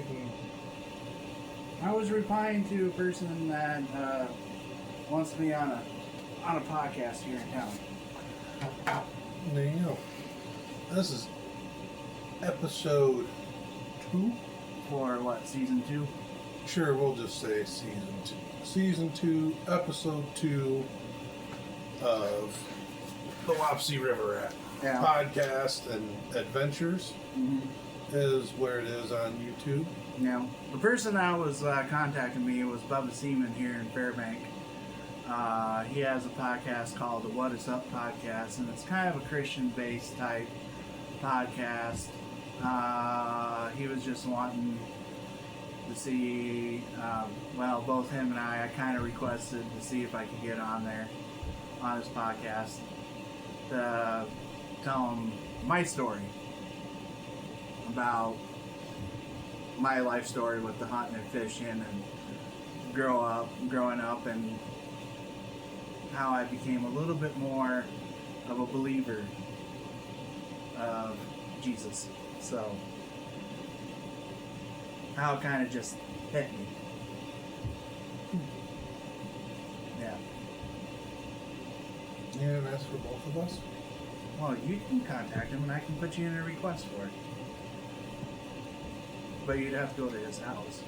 can... I was replying to a person that wants to be on a podcast here in town. There you go. This is episode 2. For what, season 2? Sure, we'll just say season 2. Season 2, episode 2 of the Wapsie River Rat podcast and adventures is where it is on YouTube. Now, the person that was contacting me was Bubba Seaman here in Fairbank. He has a podcast called the What Is Up podcast, and it's kind of a Christian-based type podcast. He was just wanting to see, both him and I kind of requested to see if I could get on there, on his podcast, to tell him my story about my life story with the hunting and fishing and growing up and how I became a little bit more of a believer of Jesus. So how it kind of just hit me. Yeah. Yeah, and that's for both of us. Well, you can contact him and I can put you in a request for it. But you'd have to go to his house.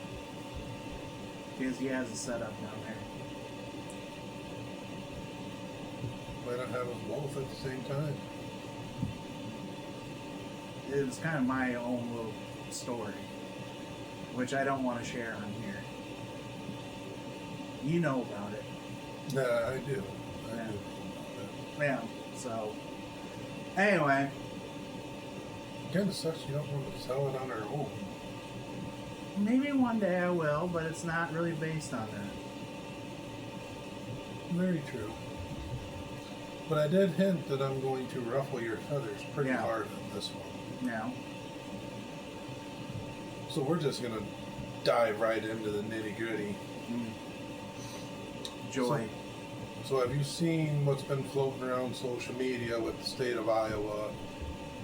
Because he has a setup down there. Why not have us both at the same time? It was kind of my own little story, which I don't want to share on here. You know about it. Yeah, I do. I do. Yeah, so anyway. It kind of sucks you don't want to sell it on our own. Maybe one day I will, but it's not really based on that. Very true. But I did hint that I'm going to ruffle your feathers pretty hard on this one. Yeah. So we're just going to dive right into the nitty-gritty. Joy. So have you seen what's been floating around social media with the state of Iowa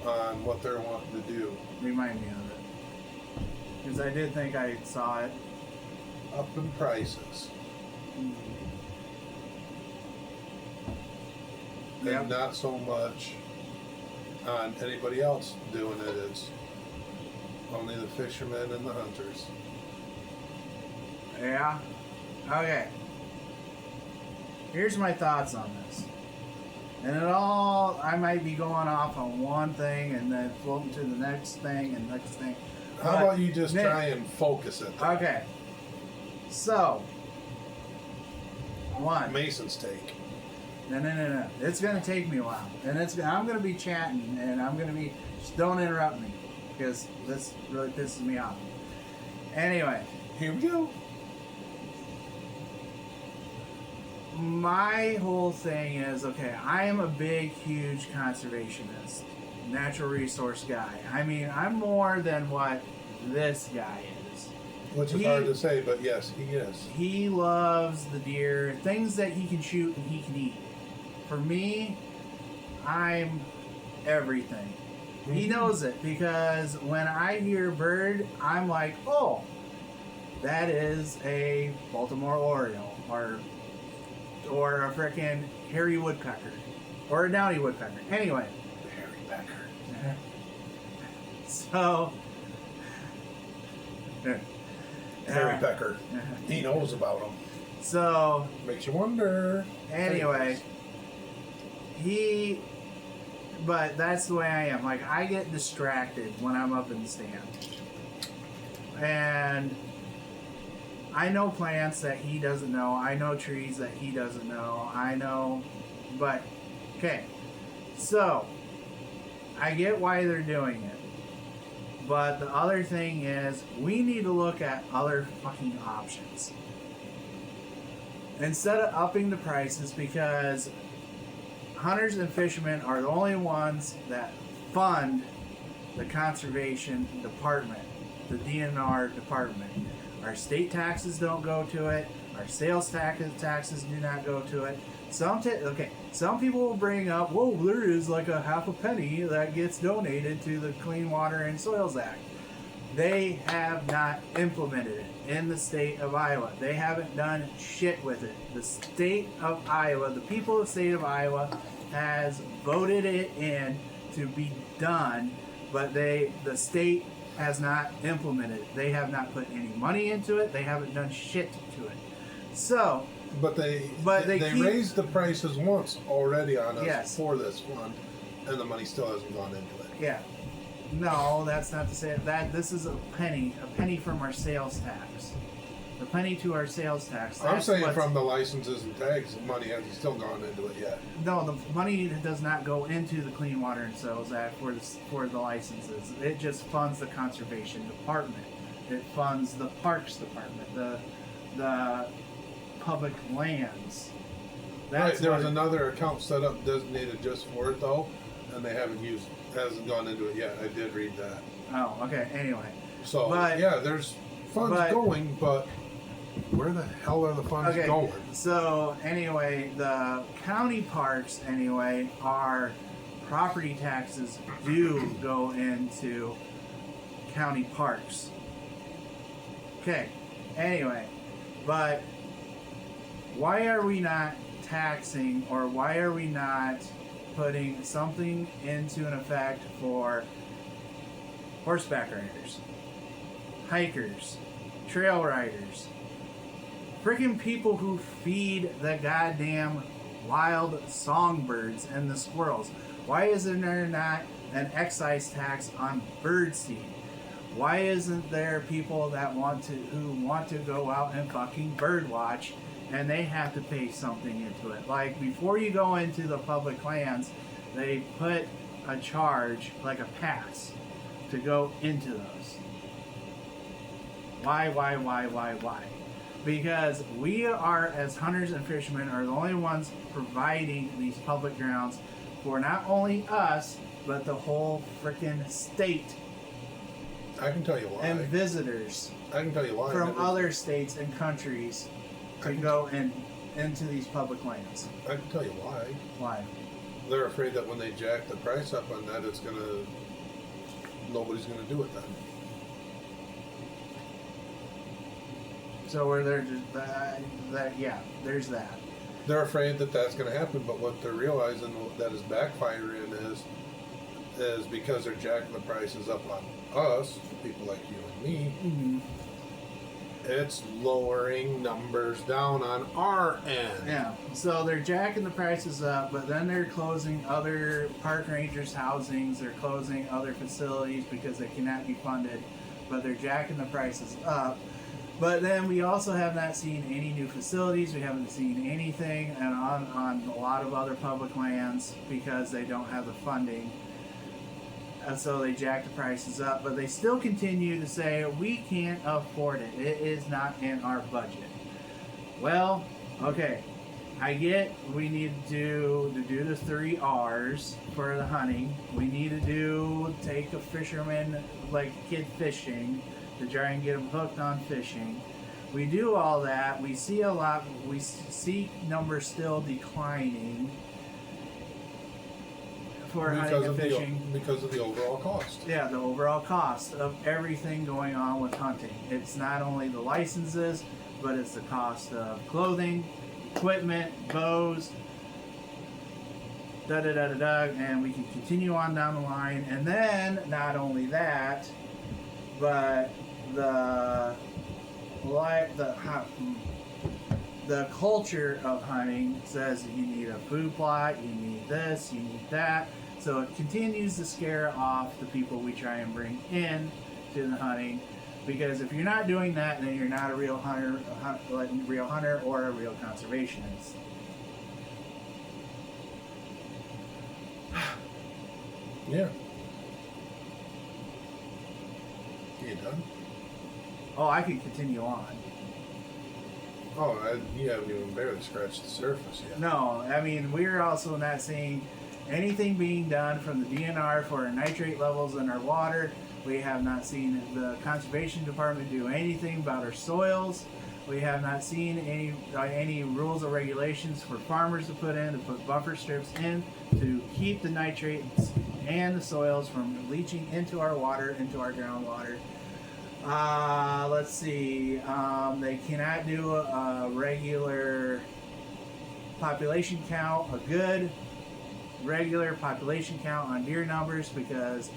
on what they're wanting to do? Remind me of it. Because I did think I saw it. Up in prices. Yep. And not so much on anybody else doing it. It's only the fishermen and the hunters. Yeah. Okay. Here's my thoughts on this. And I might be going off on one thing and then floating to the next thing and next thing. How about you just try and focus it? Okay. So, one. Mason's take. No. It's going to take me a while. And I'm going to be chatting and I'm going to be... Just don't interrupt me. Because this really pisses me off. Anyway. Here we go. My whole thing is, okay, I am a big, huge conservationist. Natural resource guy. I mean, I'm more than what this guy is. Which is hard to say, but yes, he is. He loves the deer, things that he can shoot and he can eat. For me, I'm everything. He knows it because when I hear bird, I'm like, oh, that is a Baltimore Oriole or a frickin' hairy woodpecker or a downy woodpecker. Anyway. Hairy pecker. So, Harry Pecker. He knows about them. So, makes you wonder. Anyway, but that's the way I am. Like, I get distracted when I'm up in the stand. And I know plants that he doesn't know. I know trees that he doesn't know. I know, but, okay. So, I get why they're doing it. But the other thing is, we need to look at other fucking options. Instead of upping the prices, because hunters and fishermen are the only ones that fund the conservation department, the DNR department. Our state taxes don't go to it. Our sales taxes do not go to it. Some people will bring up, whoa, there is like a half a penny that gets donated to the Clean Water and Soils Act. They have not implemented it in the state of Iowa. They haven't done shit with it. The state of Iowa, the people of the state of Iowa has voted it in to be done, but the state has not implemented it. They have not put any money into it. They haven't done shit to it. So, but they raised the prices once already on us for this one, and the money still hasn't gone into it. Yeah. No, that's not to say that. This is a penny from our sales tax. A penny to our sales tax. I'm saying from the licenses and tags, the money hasn't still gone into it yet. No, the money does not go into the Clean Water and Sales Act for the licenses. It just funds the conservation department. It funds the parks department, the public lands. Right, there was another account set up designated just for it though, and they hasn't gone into it yet. I did read that. Oh, okay. Anyway. So yeah, there's funds going, but where the hell are the funds going? So anyway, the county parks our property taxes do go into county parks. Okay. Anyway, but why are we not taxing, or why are we not putting something into an effect for horseback riders, hikers, trail riders, freaking people who feed the goddamn wild songbirds and the squirrels? Why isn't there not an excise tax on birdseed? Why isn't there people that want to go out and fucking bird watch, and they have to pay something into it? Like, before you go into the public lands, they put a charge, like a pass, to go into those. Why? Because we are, as hunters and fishermen, are the only ones providing these public grounds for not only us, but the whole frickin' state. I can tell you why. And visitors. I can tell you why. From other states and countries to go into these public lands. I can tell you why. Why? They're afraid that when they jack the price up on that, nobody's gonna do it then. So where they're just there's that. They're afraid that that's going to happen, but what they're realizing that is backfiring is because they're jacking the prices up on us, people like you and me. Mm-hmm. It's lowering numbers down on our end. Yeah. So they're jacking the prices up, but then they're closing other park rangers' housings. They're closing other facilities because they cannot be funded, but they're jacking the prices up. But then we also have not seen any new facilities. We haven't seen anything on a lot of other public lands because they don't have the funding. And so they jack the prices up. But they still continue to say, we can't afford it. It is not in our budget. Well, okay. I get we need to do the 3 R's for the hunting. We need to take a fisherman, like kid fishing, to try and get them hooked on fishing. We do all that. We see a lot. We see numbers still declining for hunting and fishing because of the overall cost. Yeah, the overall cost of everything going on with hunting. It's not only the licenses, but it's the cost of clothing, equipment, bows, and we can continue on down the line. And then not only that, but the culture of hunting says you need a food plot, you need this, you need that. So it continues to scare off the people we try and bring in to the hunting, because if you're not doing that, then you're not a real hunter or a real conservationist. Yeah. You done? Oh, I could continue on. Oh, you haven't even barely scratched the surface yet. No, I mean, we're also not seeing anything being done from the DNR for our nitrate levels in our water. We have not seen the conservation department do anything about our soils. We have not seen any rules or regulations for farmers to put buffer strips in to keep the nitrates and the soils from leaching into our water, into our groundwater. Let's see. They cannot do a regular population count, a good regular population count on deer numbers, because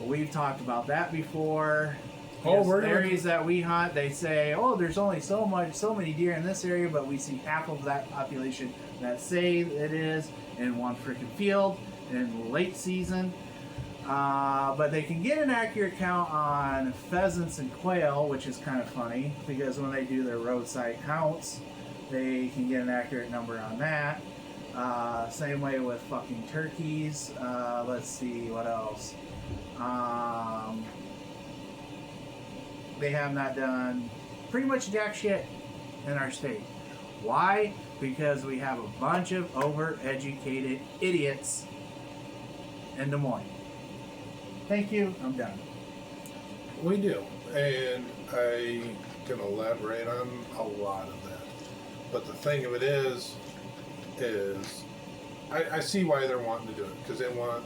we've talked about that before. Oh, the areas that we hunt, they say, oh, there's only so many deer in this area, but we see half of that population that say it is in one freaking field in late season. But they can get an accurate count on pheasants and quail, which is kind of funny, because when they do their roadside counts, they can get an accurate number on that. Same way with fucking turkeys. Let's see, what else? They have not done pretty much jack shit in our state. Why? Because we have a bunch of overeducated idiots in Des Moines. Thank you. I'm done. We do. And I can elaborate on a lot of that. But the thing of it is I see why they're wanting to do it. Because they want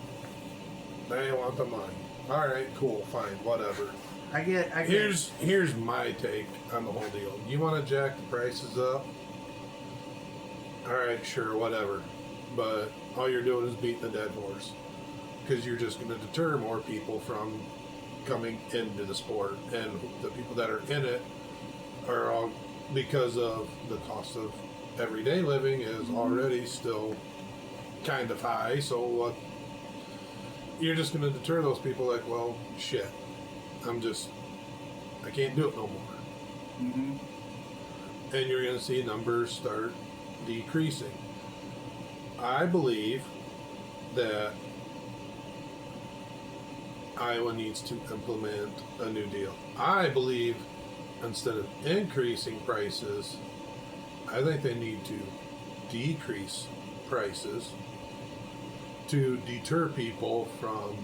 the money. All right, cool, fine, whatever. I get. Here's my take on the whole deal. You want to jack the prices up? All right, sure, whatever. But all you're doing is beating a dead horse, because you're just going to deter more people from coming into the sport, and the people that are in it are all, because of the cost of everyday living is already still kind of high. So you're just going to deter those people. Like, well, shit. I can't do it no more. Mm-hmm. And you're going to see numbers start decreasing. I believe that Iowa needs to implement a new deal. I believe instead of increasing prices, I think they need to decrease prices to deter people from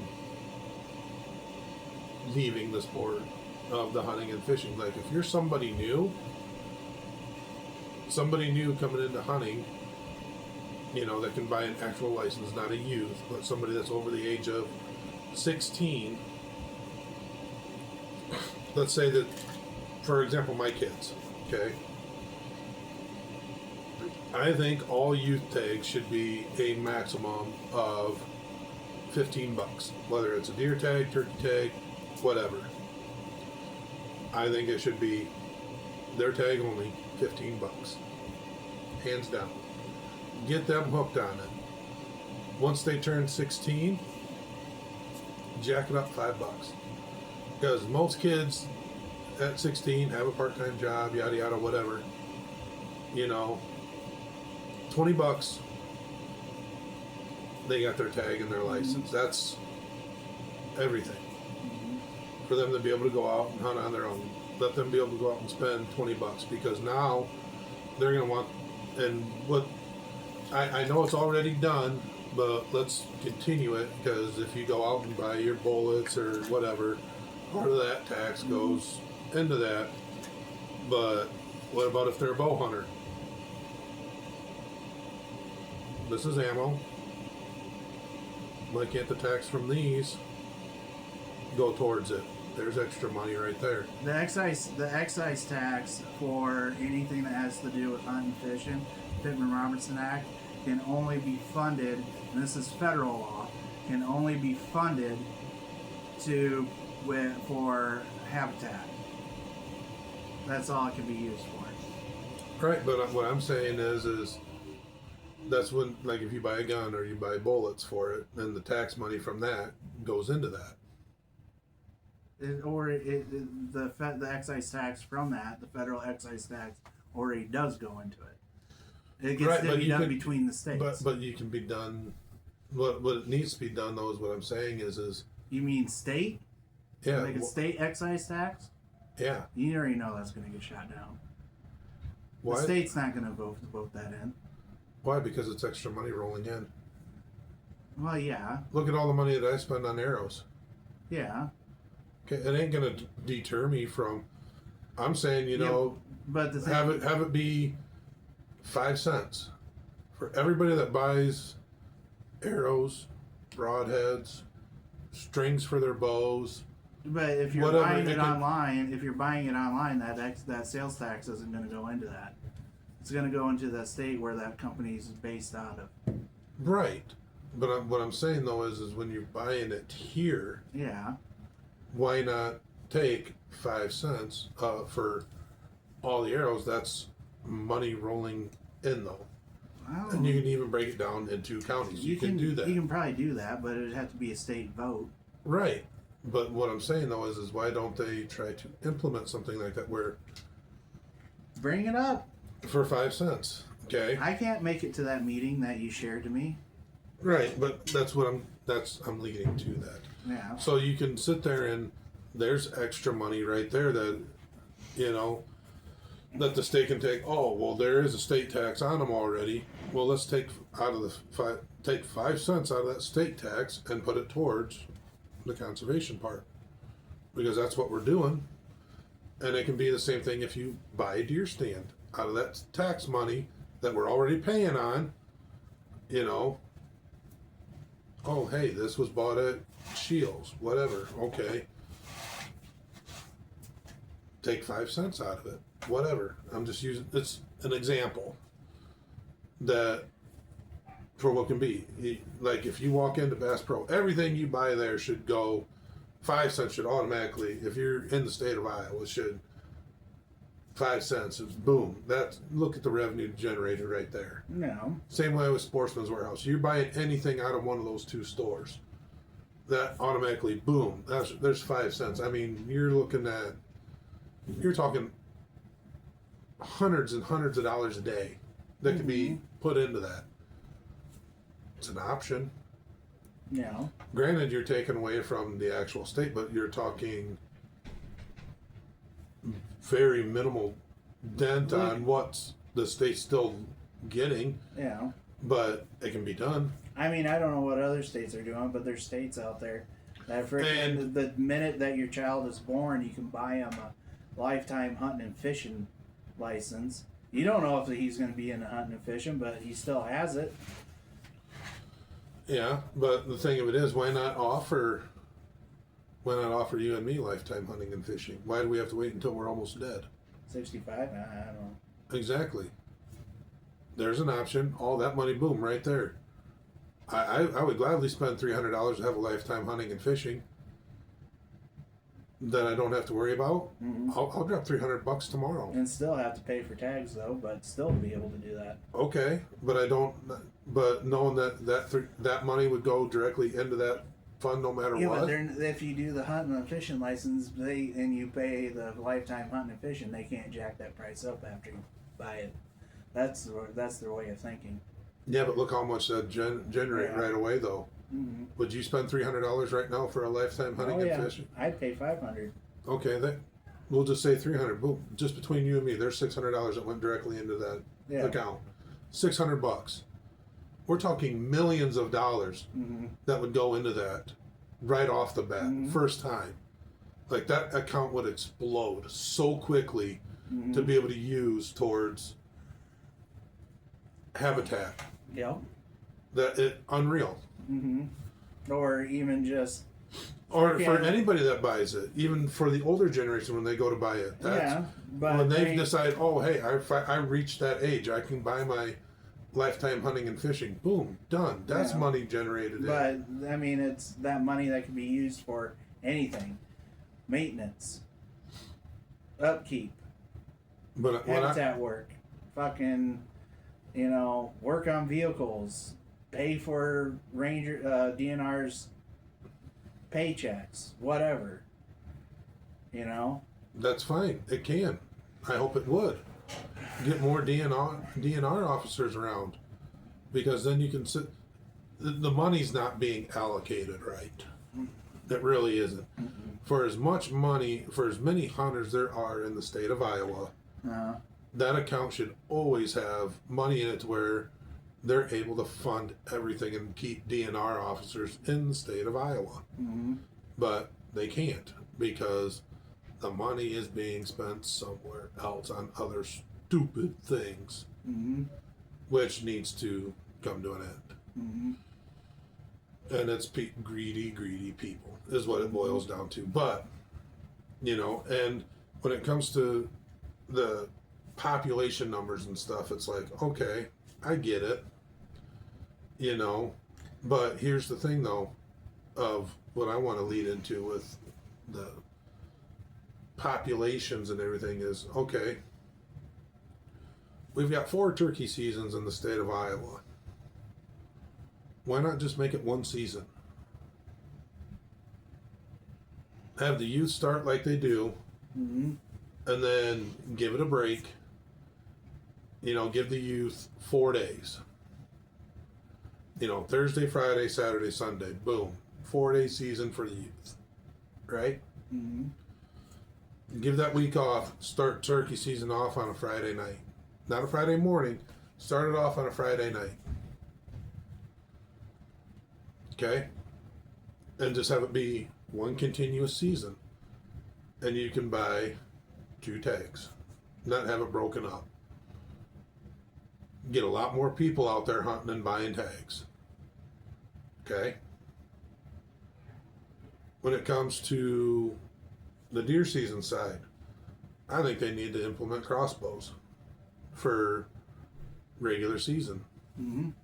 leaving the sport of the hunting and fishing. Like, if you're somebody new coming into hunting, that can buy an actual license, not a youth, but somebody that's over the age of 16. Let's say that, for example, my kids, okay? I think all youth tags should be a maximum of $15, whether it's a deer tag, turkey tag, whatever. I think it should be their tag only, $15, hands down. Get them hooked on it. Once they turn 16, jack it up $5, because most kids at 16 have a part-time job, yada yada, whatever. $20, they got their tag and their license. That's everything. For them to be able to go out and hunt on their own. Let them be able to go out and spend $20, because now they're going to want, and what I know it's already done, but let's continue it, because if you go out and buy your bullets or whatever, part of that tax goes into that. But what about if they're a bow hunter? This is ammo. Why can't the tax from these go towards it? There's extra money right there. The excise tax for anything that has to do with hunting and fishing, Pittman-Robertson Act, can only be funded, and this is federal law, can only be funded for habitat. That's all it can be used for. Right, but what I'm saying is that's when, like, if you buy a gun or you buy bullets for it, then the tax money from that goes into that. The excise tax from that, the federal excise tax, already does go into it. It gets to be done between the states. But you can be done. What needs to be done, though, is what I'm saying is. You mean state? Yeah. Like a state excise tax? Yeah. You already know that's going to get shot down. Why? The state's not going to vote that in. Why? Because it's extra money rolling in. Well, yeah. Look at all the money that I spend on arrows. Yeah. Okay, it ain't gonna deter me from. I'm saying, but the thing, have it be 5 cents for everybody that buys arrows, broadheads, strings for their bows, But if you're Whatever, buying it online, that sales tax isn't going to go into that. It's going to go into the state where that company is based out of. Right. But what I'm saying though is when you're buying it here, yeah, why not take 5 cents for all the arrows? That's money rolling in though. And you can even break it down into counties. You can do that. You can probably do that, but it'd have to be a state vote. Right. But what I'm saying though is why don't they try to implement something like that where bring it up for 5 cents? Okay. I can't make it to that meeting that you shared to me. Right, but that's what I'm leading to that. Yeah. So you can sit there and there's extra money right there that, you know, that the state can take. Oh, well, there is a state tax on them already. Well, let's take 5 cents out of that state tax and put it towards the conservation part, because that's what we're doing. And it can be the same thing if you buy a deer stand out of that tax money that we're already paying on, you know. Oh, hey, this was bought at Shields, whatever. Okay. Take 5 cents out of it, whatever. I'm just using, it's an example that for what can be. Like if you walk into Bass Pro, everything you buy there should go 5 cents should automatically, if you're in the state of Iowa, should 5 cents is boom. Look at the revenue generated right there. No. Same way with Sportsman's Warehouse. You're buying anything out of one of those two stores, that automatically boom. There's 5 cents. I mean, you're talking hundreds and hundreds of dollars a day that could be put into that. It's an option. Yeah. Granted, you're taking away from the actual state, but you're talking very minimal dent on what the state's still getting. Yeah. But it can be done. I mean, I don't know what other states are doing, but there's states out there that the minute that your child is born, you can buy them a lifetime hunting and fishing license. You don't know if he's going to be into hunting and fishing, but he still has it. Yeah, but the thing of it is, why not offer you and me lifetime hunting and fishing? Why do we have to wait until we're almost dead? 65? I don't know. Exactly. There's an option. All that money, boom, right there. I would gladly spend $300 to have a lifetime hunting and fishing that I don't have to worry about. Mm-hmm. I'll drop $300 tomorrow. And still have to pay for tags though, but still be able to do that. Okay, but I don't. But knowing that money would go directly into that fund no matter what. Yeah, but if you do the hunting and fishing license, and you pay the lifetime hunting and fishing, they can't jack that price up after you buy it. That's their way of thinking. Yeah, but look how much that generate right away though. Mm-hmm. Would you spend $300 right now for a lifetime hunting and fishing? I'd pay $500. Okay, we'll just say $300. Boom, just between you and me, there's $600 that went directly into that account. $600. We're talking millions of dollars that would go into that right off the bat, first time. Like that account would explode so quickly to be able to use towards habitat. Yeah. Unreal. Mm-hmm. Or even just... Or for anybody that buys it, even for the older generation when they go to buy it. But when they've decided, oh, hey, I reached that age, I can buy my lifetime hunting and fishing. Boom, done. That's money generated. But, I mean, it's that money that can be used for anything. Maintenance. Upkeep. Habitat work. Fucking, work on vehicles. Pay for DNR's paychecks, whatever. That's fine. It can. I hope it would. Get more DNR officers around, because then you can sit. The money's not being allocated right. It really isn't. For as much money, for as many hunters there are in the state of Iowa, that account should always have money in it where they're able to fund everything and keep DNR officers in the state of Iowa. But they can't, because the money is being spent somewhere else on other stupid things, which needs to come to an end. And it's greedy people is what it boils down to. But, and when it comes to the population numbers and stuff, it's like, okay, I get it, but here's the thing though, of what I want to lead into with the populations and everything is, okay, we've got 4 turkey seasons in the state of Iowa. Why not just make it one season? Have the youth start like they do, and then give it a break. Give the youth 4 days. Thursday, Friday, Saturday, Sunday. Boom. 4-day season for the youth. Right? Give that week off. Start turkey season off on a Friday night. Not a Friday morning. Start it off on a Friday night. Okay? And just have it be one continuous season. And you can buy 2 tags. Not have it broken up. Get a lot more people out there hunting and buying tags. Okay? When it comes to the deer season side, I think they need to implement crossbows for regular season. And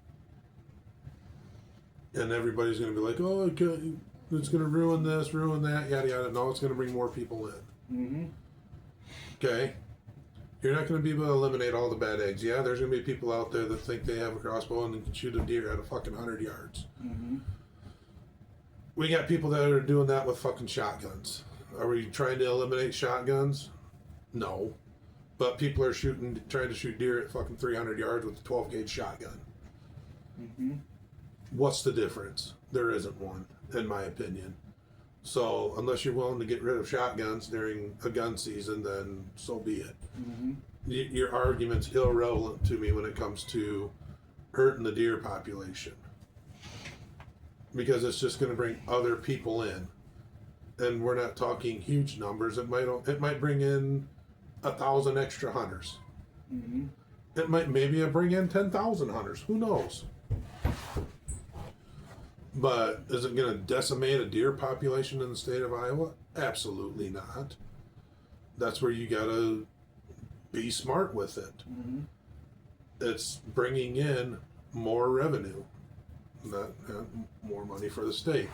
everybody's going to be like, oh, okay, it's going to ruin this, ruin that, yada, yada. No, it's going to bring more people in. Okay? You're not going to be able to eliminate all the bad eggs. Yeah, there's going to be people out there that think they have a crossbow and they can shoot a deer at a fucking 100 yards. We got people that are doing that with fucking shotguns. Are we trying to eliminate shotguns? No. But people are trying to shoot deer at fucking 300 yards with a 12-gauge shotgun. What's the difference? There isn't one, in my opinion. So, unless you're willing to get rid of shotguns during a gun season, then so be it. Your argument's irrelevant to me when it comes to hurting the deer population. Because it's just going to bring other people in. And we're not talking huge numbers. It might bring in 1,000 extra hunters. It might maybe bring in 10,000 hunters. Who knows? But is it going to decimate a deer population in the state of Iowa? Absolutely not. That's where you got to be smart with it. It's bringing in more revenue, not more money for the state.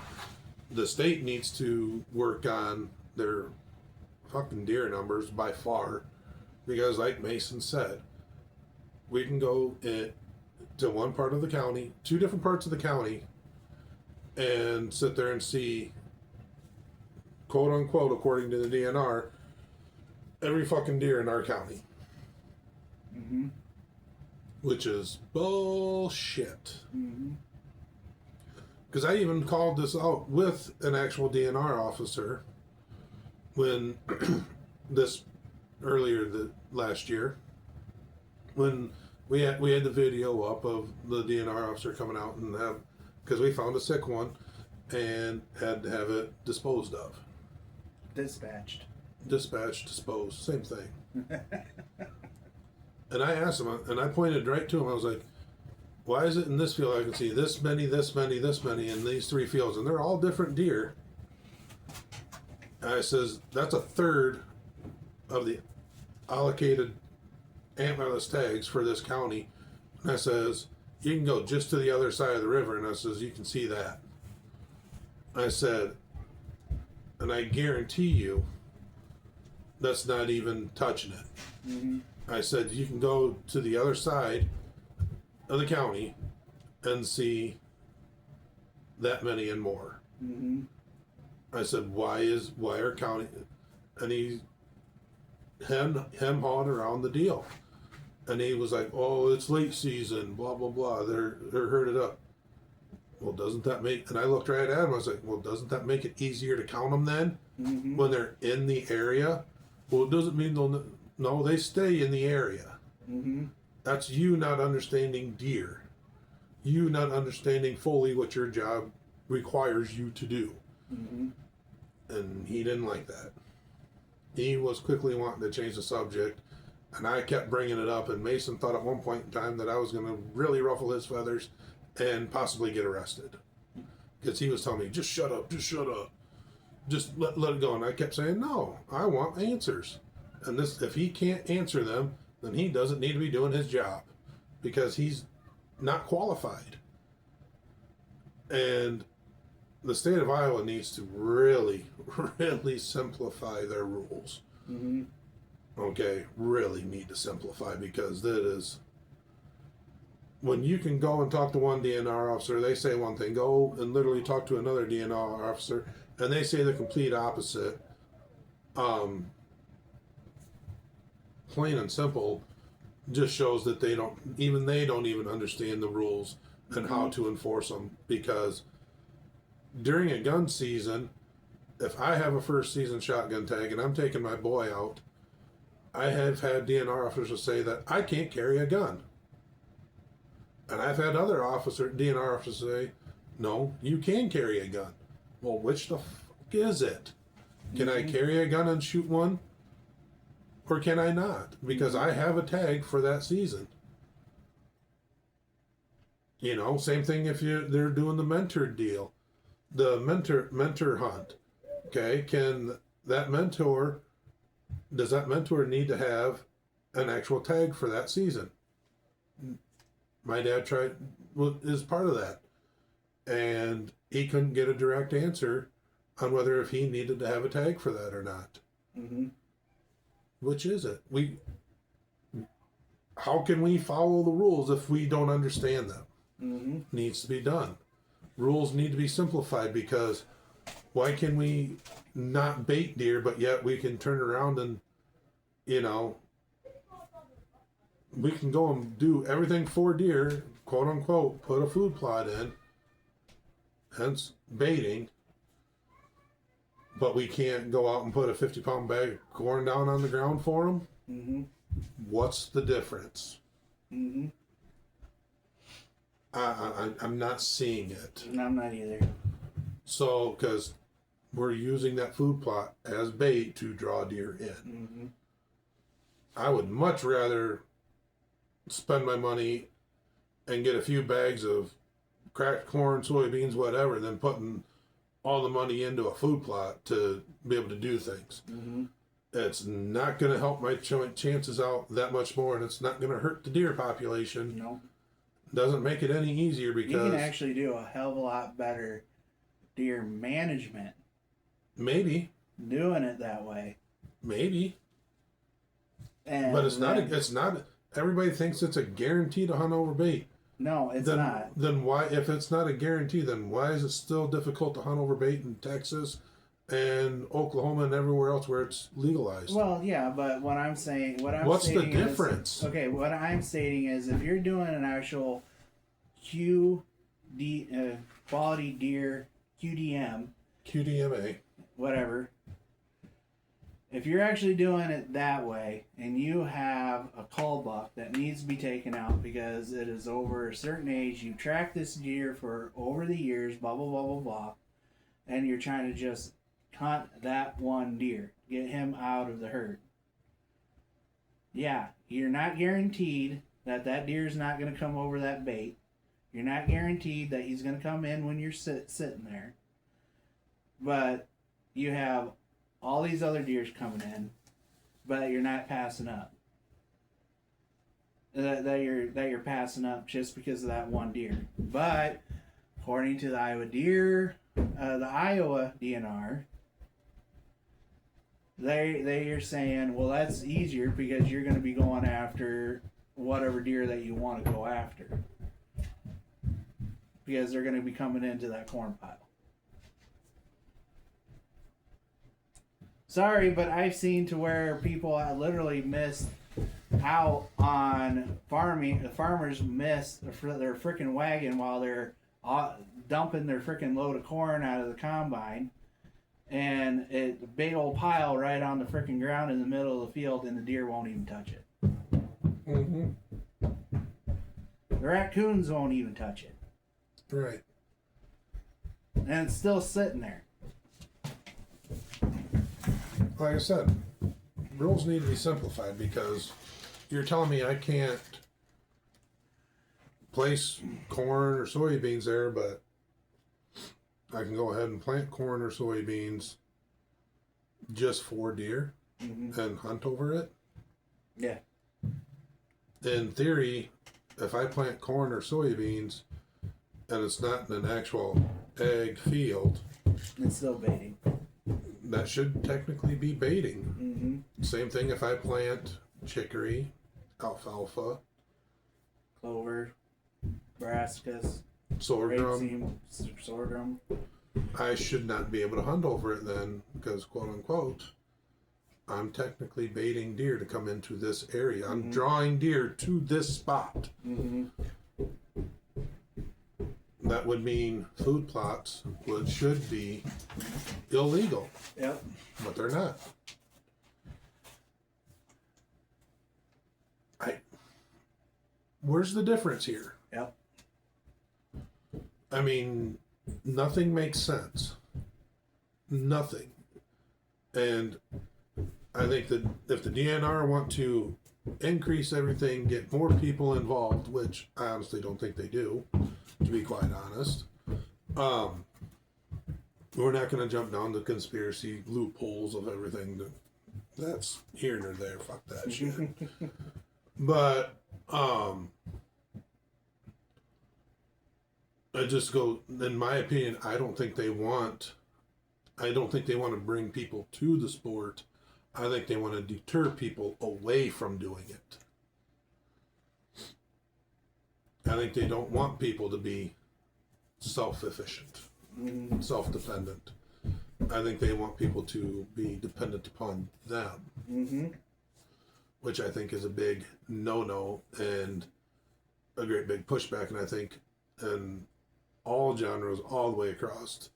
The state needs to work on their fucking deer numbers by far, because like Mason said, we can go to one part of the county, 2 different parts of the county, and sit there and see, quote unquote, according to the DNR, every fucking deer in our county. Which is bullshit. Because I even called this out with an actual DNR officer when last year, when we had the video up of the DNR officer coming out and because we found a sick one and had to have it disposed of. Dispatched, disposed, same thing. And I asked him, and I pointed right to him, I was like, why is it in this field I can see this many, this many, this many in these 3 fields, and they're all different deer? And I says, that's a third of the allocated antlerless tags for this county. And I says, you can go just to the other side of the river, and I says, you can see that. I said, and I guarantee you, that's not even touching it. I said, you can go to the other side of the county and see that many and more. I said, why are county, and he hawing around the deal. And he was like, oh, it's late season, blah, blah, blah. They're herded up. Well, doesn't that make, and I looked right at him, I was like, well, doesn't that make it easier to count them then? When they're in the area? Well, it doesn't mean no, they stay in the area. That's you not understanding deer. You not understanding fully what your job requires you to do. And he didn't like that. He was quickly wanting to change the subject, and I kept bringing it up, and Mason thought at one point in time that I was going to really ruffle his feathers and possibly get arrested. because he was telling me, just shut up, just let it go. And I kept saying, no, I want answers. And this, if he can't answer them, then he doesn't need to be doing his job because he's not qualified. And the state of Iowa needs to really, really simplify their rules. Mm-hmm. Okay, really need to simplify, because that is, when you can go and talk to one DNR officer, they say one thing, go and literally talk to another DNR officer, and they say the complete opposite. Plain and simple, just shows that they don't even understand the rules and how to enforce them. Because during a gun season, if I have a first season shotgun tag and I'm taking my boy out, I have had DNR officers say that I can't carry a gun. And I've had other DNR officers say, no, you can carry a gun. Well, which the fuck is it? Can I carry a gun and shoot one? Or can I not? Because I have a tag for that season. You know, same thing if they're doing the mentor deal. The mentor hunt. Okay, does that mentor need to have an actual tag for that season? My dad is part of that. And he couldn't get a direct answer on whether if he needed to have a tag for that or not. Mm-hmm. Which is it? How can we follow the rules if we don't understand them? Mm-hmm. Needs to be done. Rules need to be simplified, because why can we not bait deer, but yet we can turn around and, we can go and do everything for deer, quote unquote, put a food plot in, hence baiting, but we can't go out and put a 50-pound bag of corn down on the ground for them? Mm-hmm. What's the difference? Mm-hmm. I'm not seeing it. No, I'm not either. So, because we're using that food plot as bait to draw deer in. Mm-hmm. I would much rather spend my money and get a few bags of cracked corn, soybeans, whatever, than putting all the money into a food plot to be able to do things. Mm-hmm. It's not going to help my chances out that much more, and it's not going to hurt the deer population. No. Doesn't make it any easier, because you can actually do a hell of a lot better deer management maybe doing it that way. Maybe. And but it's not. Everybody thinks it's a guarantee to hunt over bait. No, it's not. Then why, if it's not a guarantee, then why is it still difficult to hunt over bait in Texas and Oklahoma and everywhere else where it's legalized? Well, yeah, but what I'm what's the difference? What I'm stating is, if you're doing an actual quality deer QDMA, whatever, if you're actually doing it that way, and you have a cull buck that needs to be taken out because it is over a certain age, you track this deer for over the years, blah, blah, blah, blah, blah, and you're trying to just hunt that one deer, get him out of the herd. Yeah, you're not guaranteed that deer is not going to come over that bait. You're not guaranteed that he's going to come in when you're sitting there. But you have all these other deers coming in, but you're not passing up. That you're passing up just because of that one deer. But according to the Iowa DNR, they are saying, well, that's easier because you're going to be going after whatever deer that you want to go after, because they're going to be coming into that corn pile. Sorry, but I've seen to where people literally missed out on farming. The farmers missed their freaking wagon while they're dumping their freaking load of corn out of the combine, and a big old pile right on the freaking ground in the middle of the field, and the deer won't even touch it. Mm-hmm. The raccoons won't even touch it. Right. And it's still sitting there. Like I said, rules need to be simplified, because you're telling me I can't place corn or soybeans there, but I can go ahead and plant corn or soybeans just for deer and hunt over it. Yeah. In theory, if I plant corn or soybeans and it's not in an actual ag field, it's still baiting. That should technically be baiting. Same thing if I plant chicory, alfalfa, clover, brassicas, sorghum. Sorghum. I should not be able to hunt over it then, because quote unquote, I'm technically baiting deer to come into this area. I'm drawing deer to this spot. That would mean food plots should be illegal. Yep. But they're not. Where's the difference here? Yep. I mean, nothing makes sense. Nothing. And I think that if the DNR want to increase everything, get more people involved, which I honestly don't think they do, to be quite honest, we're not going to jump down the conspiracy loopholes of everything. That's here nor there. Fuck that shit. But I just go, in my opinion, I don't think they want to bring people to the sport. I think they want to deter people away from doing it. I think they don't want people to be self-efficient, self-dependent. I think they want people to be dependent upon them, which I think is a big no-no and a great big pushback. And I think in all genres, all the way across,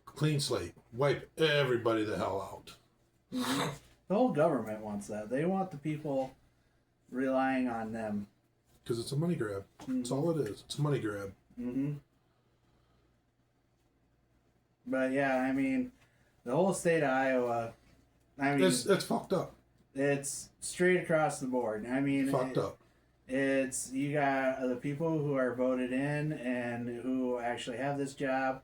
clean slate, wipe everybody the hell out. The whole government wants that. They want the people relying on them. Because it's a money grab. That's all it is. It's a money grab. But yeah, I mean, the whole state of Iowa, I mean, it's fucked up. It's straight across the board. I mean, fucked up. It's, you got the people who are voted in and who actually have this job.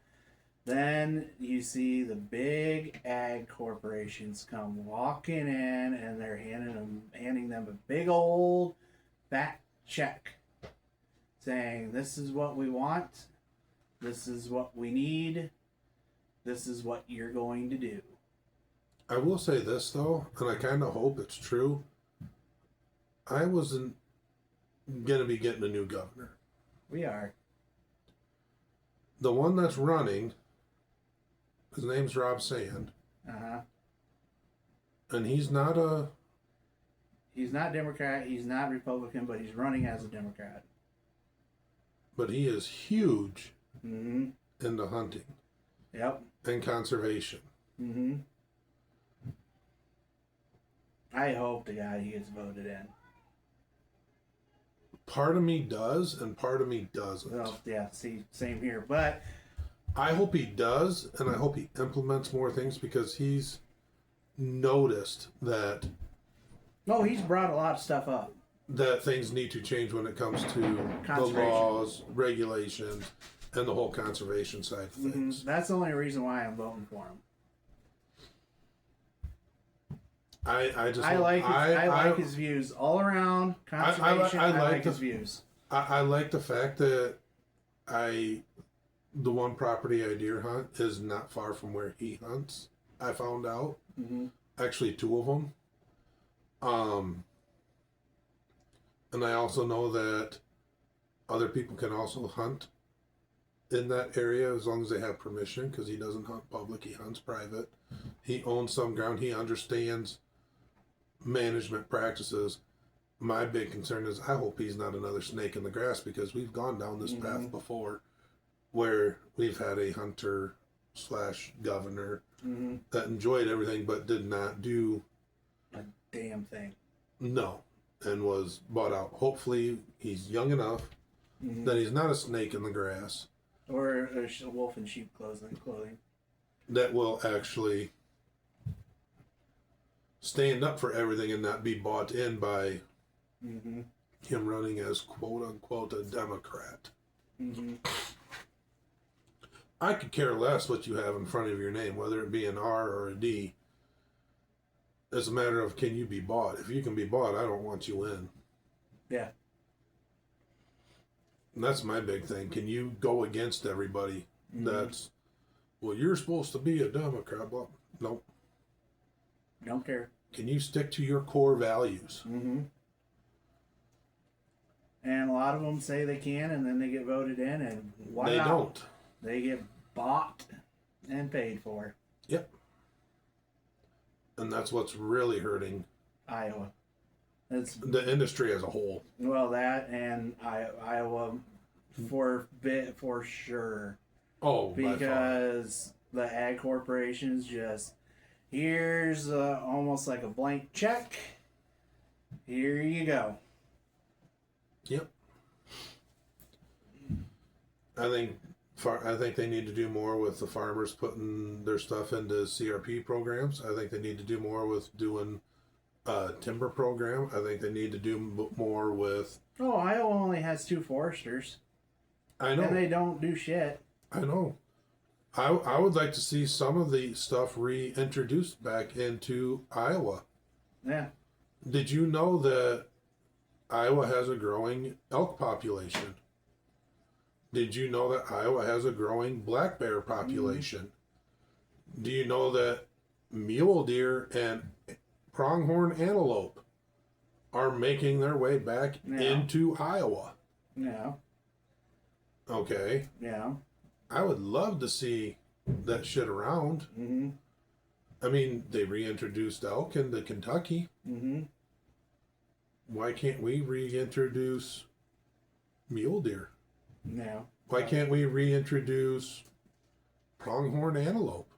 Then you see the big ag corporations come walking in, and they're handing them a big old fat check, saying, "This is what we want. This is what we need. This is what you're going to do." I will say this though, and I kind of hope it's true. I wasn't gonna be getting a new governor. We are. The one that's running, his name's Rob Sand. And he's not Democrat, he's not Republican, but he's running as a Democrat. But he is huge into hunting. Yep. And conservation. I hope to God he gets voted in. Part of me does, and part of me doesn't. Well, yeah, see, same here. But I hope he does, and I hope he implements more things, because he's noticed that... Oh, he's brought a lot of stuff up. That things need to change when it comes to the laws, regulations, and the whole conservation side of things. That's the only reason why I'm voting for him. I like his views all around conservation. I like his views. I like the fact that the one property I deer hunt is not far from where he hunts. I found out actually 2 of them. And I also know that other people can also hunt in that area as long as they have permission, because he doesn't hunt public, he hunts private. He owns some ground, he understands management practices. My big concern is I hope he's not another snake in the grass, because we've gone down this path before where we've had a hunter / governor that enjoyed everything but did not do a damn thing. No, and was bought out. Hopefully he's young enough that he's not a snake in the grass. Or a wolf in sheep clothing. That will actually stand up for everything and not be bought in by him running as quote unquote a Democrat. I could care less what you have in front of your name, whether it be an R or a D. It's a matter of, can you be bought? If you can be bought, I don't want you in. Yeah. And that's my big thing. Can you go against everybody? That's, well, you're supposed to be a Democrat. Well, nope. Don't care. Can you stick to your core values? And a lot of them say they can, and then they get voted in, and wow, They don't. They get bought and paid for. Yep. And that's what's really hurting Iowa. It's the industry as a whole. Well, that and Iowa for sure. Oh, because the ag corporations just, here's almost like a blank check. Here you go. Yep. I think they need to do more with the farmers putting their stuff into CRP programs. I think they need to do more with doing a timber program. I think they need to do more with... Oh, Iowa only has 2 foresters. I know. And they don't do shit. I know. I would like to see some of the stuff reintroduced back into Iowa. Yeah. Did you know that Iowa has a growing elk population? Did you know that Iowa has a growing black bear population? Do you know that mule deer and pronghorn antelope are making their way back into Iowa? Yeah. Okay. Yeah. I would love to see that shit around. I mean, they reintroduced elk into Kentucky. Why can't we reintroduce mule deer? Yeah. Why can't we reintroduce pronghorn antelope?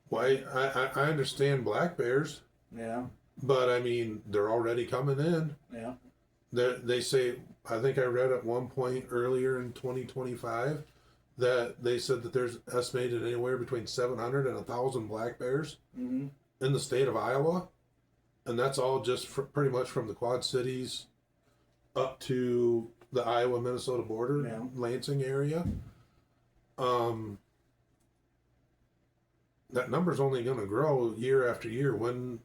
Why? I understand black bears. Yeah. But I mean, they're already coming in. Yeah. They say, I think I read at one point earlier in 2025 that they said that there's estimated anywhere between 700 and 1,000 black bears in the state of Iowa. And that's all just pretty much from the Quad Cities up to the Iowa-Minnesota border, Lansing area. That number's only going to grow year after year. When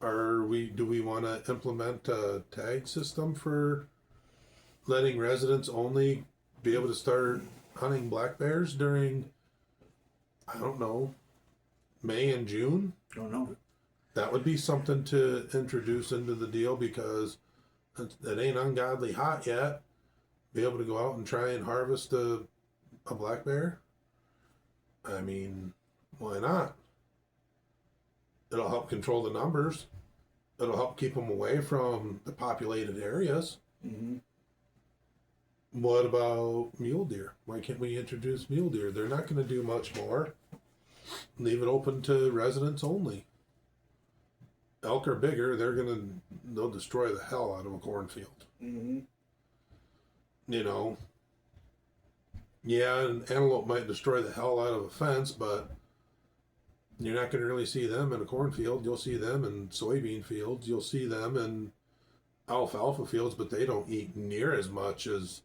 do we want to implement a tag system for letting residents only be able to start hunting black bears during, I don't know, May and June? Don't know. That would be something to introduce into the deal, because it ain't ungodly hot yet. Be able to go out and try and harvest a black bear. I mean, why not? It'll help control the numbers. It'll help keep them away from the populated areas. What about mule deer? Why can't we introduce mule deer? They're not going to do much more. Leave it open to residents only. Elk are bigger. They'll destroy the hell out of a cornfield. You know. Yeah, an antelope might destroy the hell out of a fence, but you're not going to really see them in a cornfield. You'll see them in soybean fields. You'll see them in alfalfa fields, but they don't eat near as much as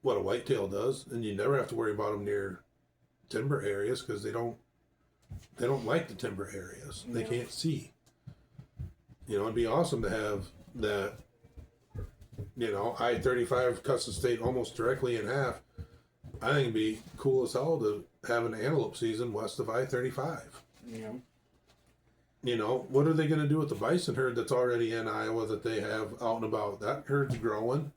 what a whitetail does. And you never have to worry about them near timber areas, because they don't like the timber areas. They can't see. You know, it'd be awesome to have that, you know, I-35 cuts the state almost directly in half. I think it'd be cool as hell to have an antelope season west of I-35. Yeah. You know, what are they going to do with the bison herd that's already in Iowa that they have out and about? That herd's growing.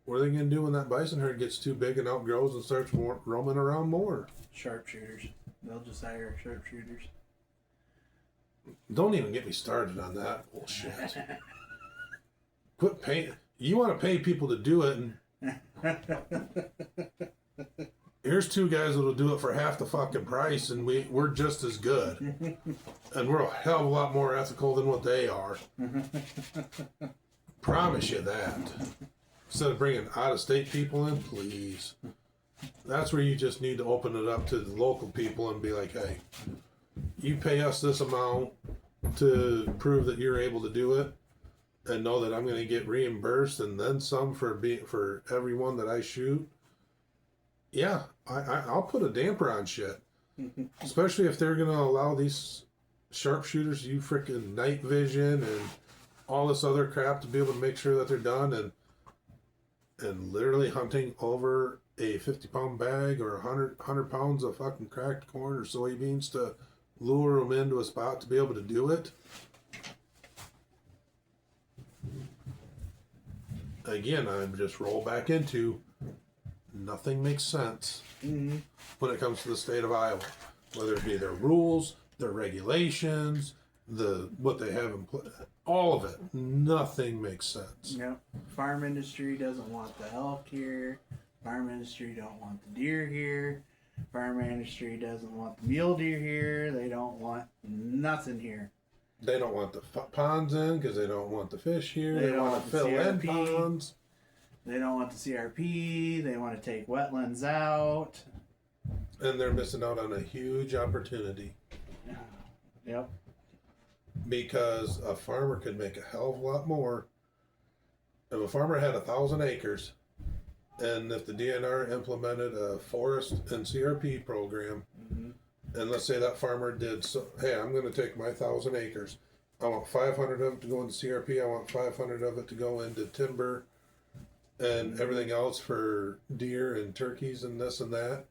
What are they going to do when that bison herd gets too big and outgrows and starts roaming around more? Sharpshooters. They'll just hire sharpshooters. Don't even get me started on that bullshit. Quit paying. You want to pay people to do it, and here's 2 guys that'll do it for half the fucking price, and we're just as good. And we're a hell of a lot more ethical than what they are. Promise you that. Instead of bringing out-of-state people in, please. That's where you just need to open it up to the local people and be like, hey, you pay us this amount to prove that you're able to do it, and know that I'm going to get reimbursed and then some for everyone that I shoot. Yeah, I'll put a damper on shit. Especially if they're going to allow these sharpshooters to use freaking night vision and all this other crap to be able to make sure that they're done and literally hunting over a 50-pound bag or 100 pounds of fucking cracked corn or soybeans to lure them into a spot to be able to do it. Again, I just roll back into nothing makes sense when it comes to the state of Iowa, whether it be their rules, their regulations, what they have in place, all of it. Nothing makes sense. Yep. Farm industry doesn't want the elk here. Farm industry don't want the deer here. Farm industry doesn't want the mule deer here. They don't want nothing here. They don't want the ponds in because they don't want the fish here. They They don't want want to the fill in CRP. ponds. They don't want the CRP. They want to take wetlands out. And they're missing out on a huge opportunity Yep. because a farmer could make a hell of a lot more. If a farmer had 1,000 acres, and if the DNR implemented a forest and CRP program, and let's say that farmer did, hey, I'm going to take my 1,000 acres. I want 500 of it to go into CRP. I want 500 of it to go into timber and everything else for deer and turkeys and this and that.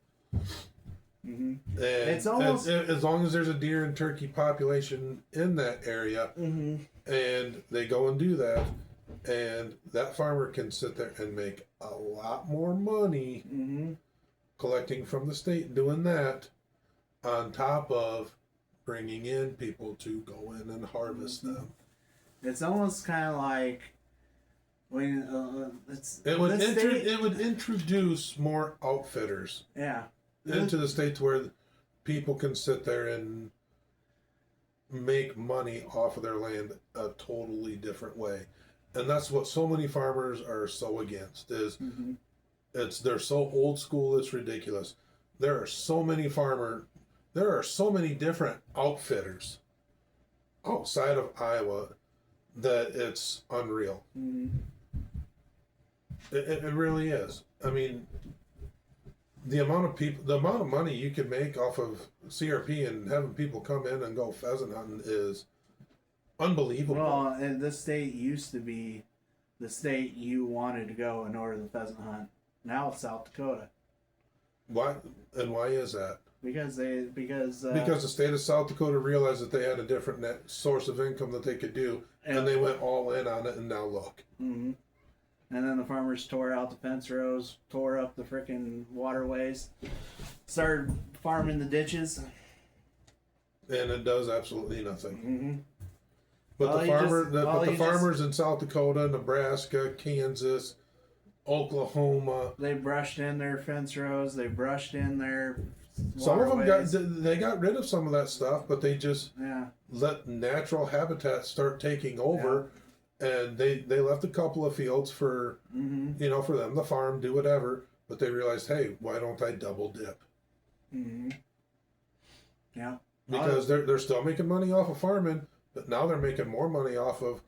And It's almost as long as there's a deer and turkey population in that area, and they go and do that, and that farmer can sit there and make a lot more money collecting from the state doing that, on top of bringing in people to go in and harvest them. It's almost kind of like when It would introduce more outfitters into the state to where people can sit there and make money off of their land a totally different way. And that's what so many farmers are so against is they're so old school, it's ridiculous. There are so many different outfitters outside of Iowa that it's unreal. It really is. I mean, the amount of money you can make off of CRP and having people come in and go pheasant hunting is unbelievable. Well, and this state used to be the state you wanted to go in order to pheasant hunt. Now it's South Dakota. Why is that? Because Because the state of South Dakota realized that they had a different net source of income that they could do, and they went all in on it. And now look. And then the farmers tore out the fence rows, tore up the frickin' waterways, started farming the ditches. And it does absolutely nothing. But Well, the farmers in South Dakota, Nebraska, Kansas, Oklahoma, they brushed in their fence rows. They brushed in their some of waterways. them got rid of some of that stuff, but they just Yeah. let natural habitat start taking over. And they left a couple of fields for for them to farm, do whatever. But they realized, hey, why don't I double dip? Yeah. Because they're still making money off of farming, but now they're making more money off of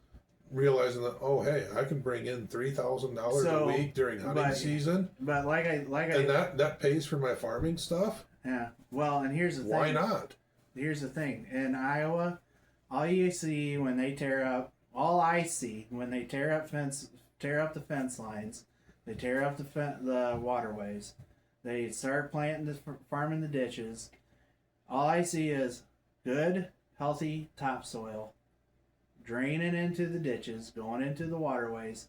realizing that, oh, hey, I can bring in $3,000 a week during hunting season. But and that pays for my farming stuff. Yeah. Well, and here's the thing. Why not? Here's the thing. In Iowa, all you see when they tear up. All I see when they tear up the fence lines, they tear up the waterways, they start farming the ditches. All I see is good, healthy topsoil draining into the ditches, going into the waterways,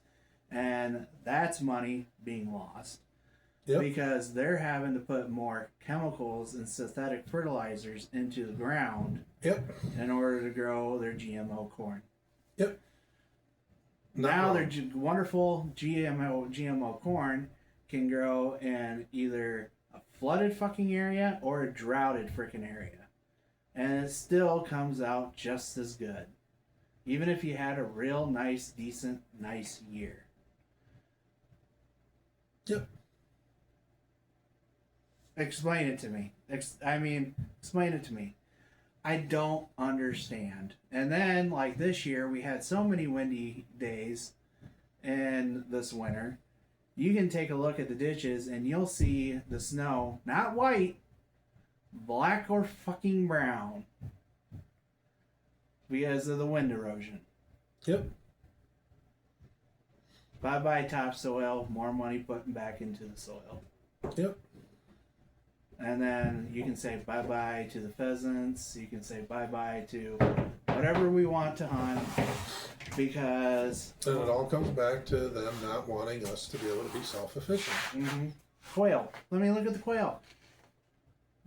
and that's money being lost. Because they're having to put more chemicals and synthetic fertilizers into the ground in order to grow their GMO corn. Now their wonderful GMO corn can grow in either a flooded fucking area or a droughted freaking area. And it still comes out just as good. Even if you had a real nice, decent, nice year. Explain it to me. Explain it to me. I don't understand. And then, like this year, we had so many windy days in this winter. you can take a look at the ditches and you'll see the snow, not white, black or fucking brown, because of the wind erosion. Yep. Bye-bye topsoil, more money putting back into the soil. Yep. And then you can say bye-bye to the pheasants, you can say bye-bye to whatever we want to hunt, because... And it all comes back to them not wanting us to be able to be self-efficient. Mm-hmm. Quail. Let me look at the quail.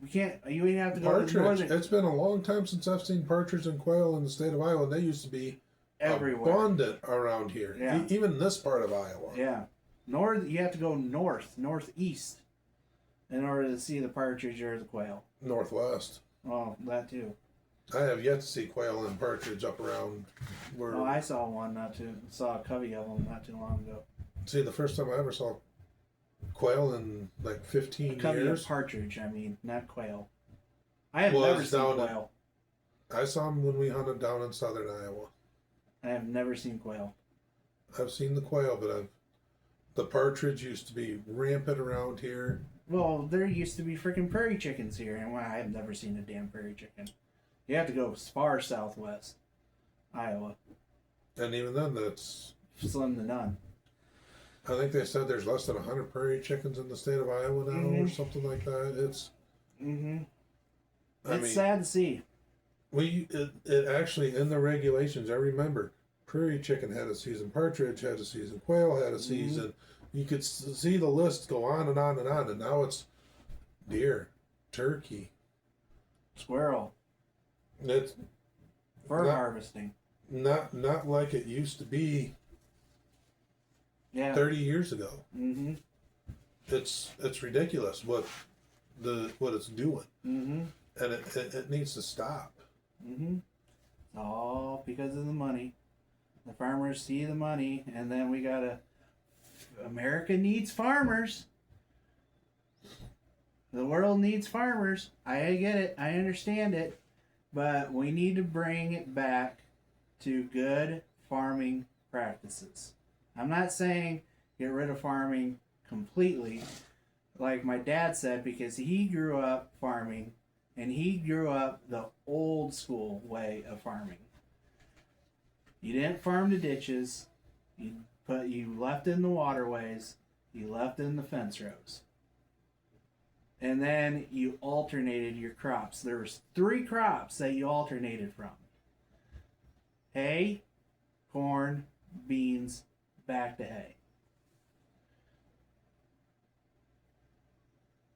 We can't... You have to go partridge. to the northern... It's been a long time since I've seen partridge and quail in the state of Iowa. They used to be everywhere. Abundant around here. Yeah. Even this part of Iowa. Yeah. You have to go northeast, in order to see the partridge or the quail. Northwest. Oh, that too. I have yet to see quail and partridge up around where... Oh, I saw one saw a covey of them not too long ago. See, the first time I ever saw quail in like 15 covey years. Of partridge, I mean, not quail. I have never seen quail. I saw them when we hunted down in southern Iowa. I have never seen quail. I've seen the quail, but the partridge used to be rampant around here. Well, there used to be freaking prairie chickens here, and I have never seen a damn prairie chicken. You have to go far southwest Iowa. And even then, that's... slim to none. I think they said there's less than 100 prairie chickens in the state of Iowa now, or something like that. It's... It's sad to see. It actually, in the regulations, I remember, prairie chicken had a season, partridge had a season, quail had a season. You could see the list go on and on and on, and now it's deer, turkey, squirrel. It's fur harvesting. Not like it used to be. 30 years ago. It's ridiculous what it's doing, and it needs to stop. All because of the money. The farmers see the money, and then we gotta. America needs farmers. The world needs farmers. I get it. I understand it. But we need to bring it back to good farming practices. I'm not saying get rid of farming completely, like my dad said, because he grew up farming, and he grew up the old school way of farming. You didn't farm the ditches. You left in the waterways, you left in the fence rows. And then you alternated your crops. There was 3 crops that you alternated from. Hay, corn, beans, back to hay.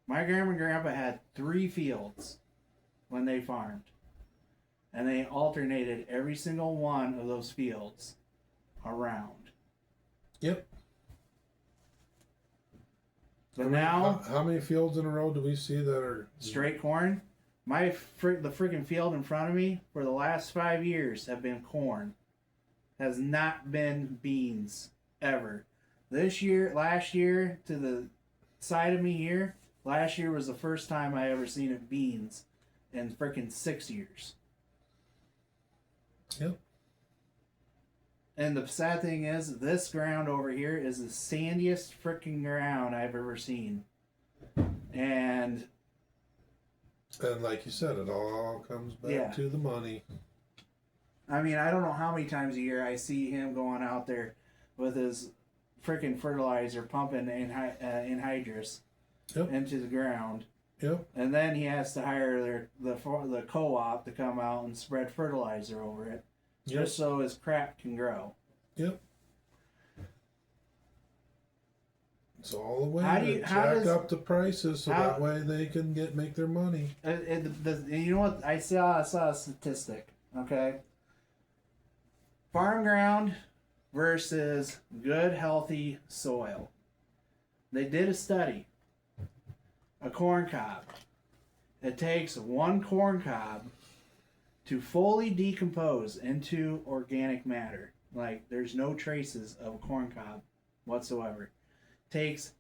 My grandma and grandpa had 3 fields when they farmed. And they alternated every single one of those fields around. Yep. But now, how many fields in a row do we see that are straight corn? The freaking field in front of me for the last 5 years have been corn. Has not been beans ever. Last year, to the side of me here, last year was the first time I ever seen it beans in freaking 6 years. Yep. And the sad thing is, this ground over here is the sandiest freaking ground I've ever seen. And like you said, it all comes back to the money. I mean, I don't know how many times a year I see him going out there with his freaking fertilizer pumping anhydrous into the ground. Yep. And then he has to hire the co-op to come out and spread fertilizer over it. Just so his crap can grow. Yep. It's all the way to jack up the prices so that way they can make their money. You know what? I saw a statistic. Okay. Farm ground versus good, healthy soil. They did a study. A corn cob. It takes 1 corn cob to fully decompose into organic matter. Like, there's no traces of a corn cob whatsoever. Takes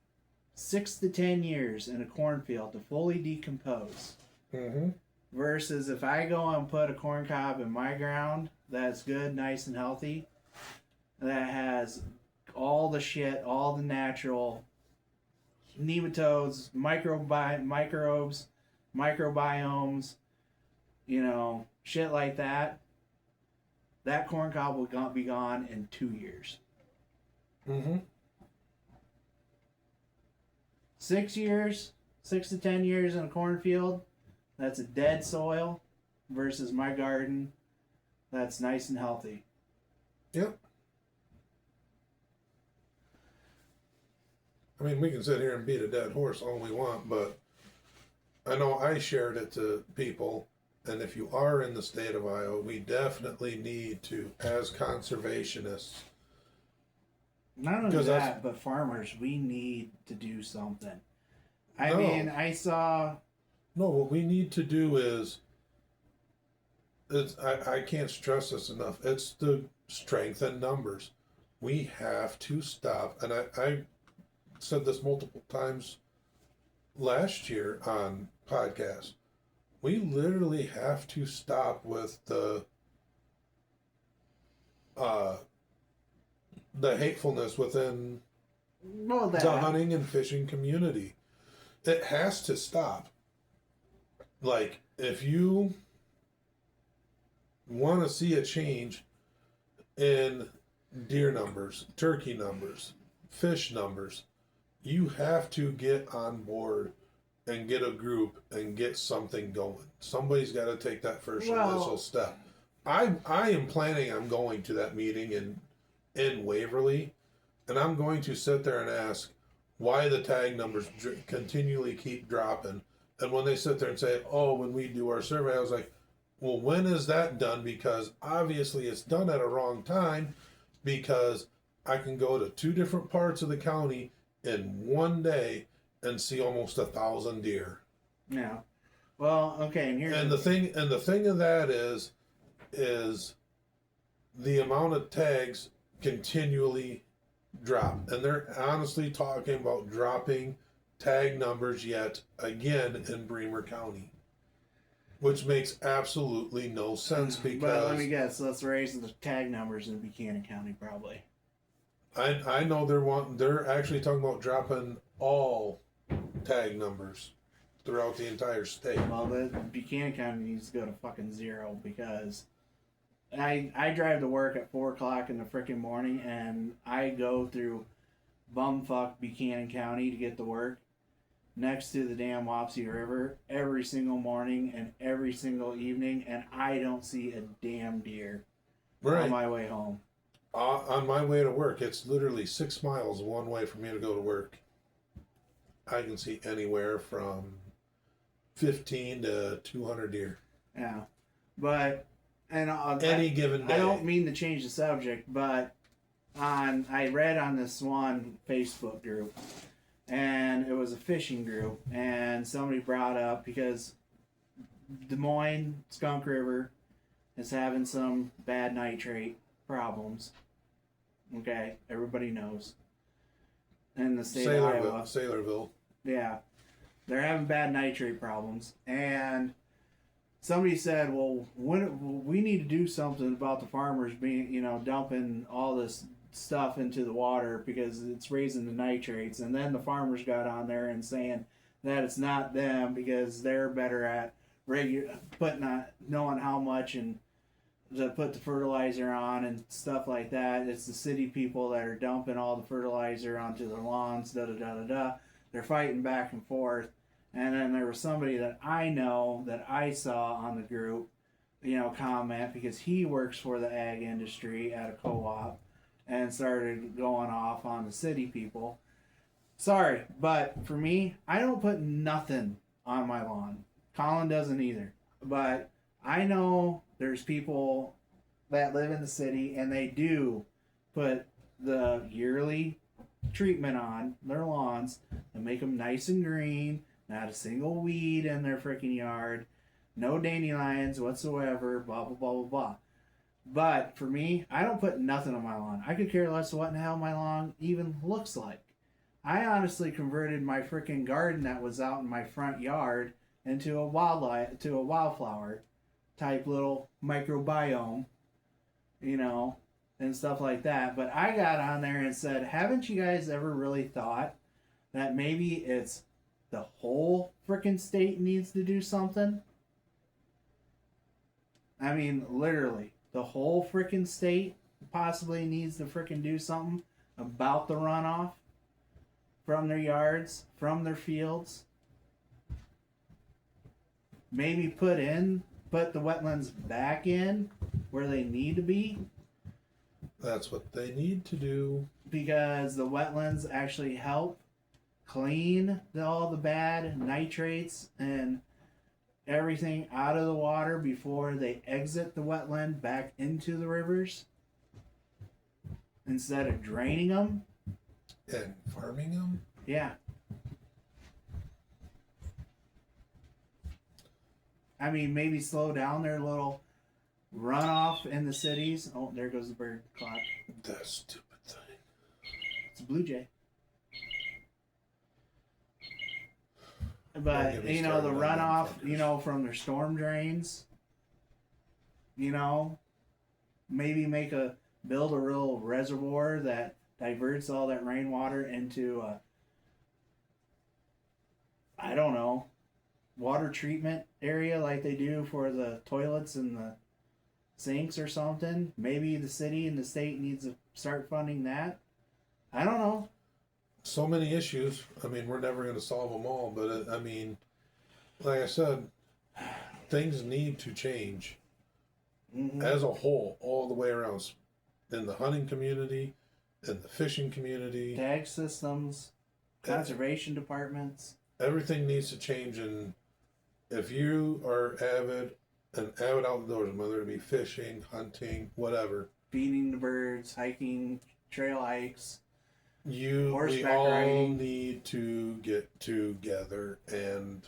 6 to 10 years in a cornfield to fully decompose. Versus if I go and put a corn cob in my ground that's good, nice, and healthy, that has all the shit, all the natural nematodes, microbes, microbiomes, shit like that. That corn cob will be gone in 2 years. Mm-hmm. 6 years, 6 to 10 years in a cornfield, that's a dead soil versus my garden that's nice and healthy. Yep. I mean, we can sit here and beat a dead horse all we want, but I know I shared it to people, and if you are in the state of Iowa, we definitely need to, as conservationists. Not only that, but farmers, we need to do something. I mean, I saw... No, what we need to do is, I can't stress this enough, it's the strength in numbers. We have to stop, and I said this multiple times last year on podcasts. We literally have to stop with the hatefulness within the hunting and fishing community. It has to stop. Like, if you want to see a change in deer numbers, turkey numbers, fish numbers, you have to get on board and get a group and get something going. Somebody's got to take that first initial step. I am planning on going to that meeting in Waverly, and I'm going to sit there and ask why the tag numbers continually keep dropping. And when they sit there and say, oh, when we do our survey, I was like, well, when is that done? Because obviously it's done at a wrong time, because I can go to 2 different parts of the county in one day and see almost 1,000 deer. Yeah. Well, okay, and the thing of that is the amount of tags continually drop, and they're honestly talking about dropping tag numbers yet again in Bremer County, which makes absolutely no sense. Because but let me guess, let's raise the tag numbers in Buchanan County probably. I know they're actually talking about dropping all tag numbers throughout the entire state. Well, the Buchanan County needs to go to fucking 0, because I drive to work at 4 o'clock in the freaking morning, and I go through bumfuck Buchanan County to get to work next to the damn Wapsie River every single morning and every single evening, and I don't see a damn deer on my way home. On my way to work, it's literally 6 miles one way for me to go to work. I can see anywhere from 15 to 200 deer. Yeah, but any given day. I don't mean to change the subject, but I read on this one Facebook group, and it was a fishing group, and somebody brought up, because Des Moines Skunk River is having some bad nitrate problems. Okay, everybody knows. In the state of Iowa. Saylorville. Yeah. They're having bad nitrate problems. And somebody said, well, we need to do something about the farmers being, dumping all this stuff into the water because it's raising the nitrates. And then the farmers got on there and saying that it's not them because they're better at knowing how much and to put the fertilizer on and stuff like that. It's the city people that are dumping all the fertilizer onto their lawns, They're fighting back and forth. And then there was somebody that I know that I saw on the group, comment, because he works for the ag industry at a co-op, and started going off on the city people. Sorry, but for me, I don't put nothing on my lawn. Colin doesn't either. But I know there's people that live in the city, and they do put the yearly treatment on their lawns and make them nice and green, not a single weed in their freaking yard, no dandelions whatsoever, blah, blah, blah, blah, blah. But for me, I don't put nothing on my lawn. I could care less what in the hell my lawn even looks like. I honestly converted my freaking garden that was out in my front yard into a wildflower type little microbiome, and stuff like that. But I got on there and said, haven't you guys ever really thought that maybe it's the whole freaking state needs to do something? I mean, literally, the whole freaking state possibly needs to freaking do something about the runoff from their yards, from their fields. Maybe put the wetlands back in where they need to be. That's what they need to do. Because the wetlands actually help clean all the bad nitrates and everything out of the water before they exit the wetland back into the rivers. Instead of draining them. And farming them? Yeah. I mean, maybe slow down their little runoff in the cities. Oh, there goes the bird clock. That stupid thing. It's a blue jay. But, the runoff, from their storm drains, maybe build a real reservoir that diverts all that rainwater into water treatment area like they do for the toilets and the sinks or something. Maybe the city and the state needs to start funding that. I don't know. So many issues. I mean, we're never going to solve them all, but like I said, things need to change as a whole, all the way around, in the hunting community, in the fishing community, tag systems, conservation departments. Everything needs to change, and if you are an avid outdoorsman, whether it be fishing, hunting, whatever, feeding the birds, hiking, trail hikes, we all riding, need to get together and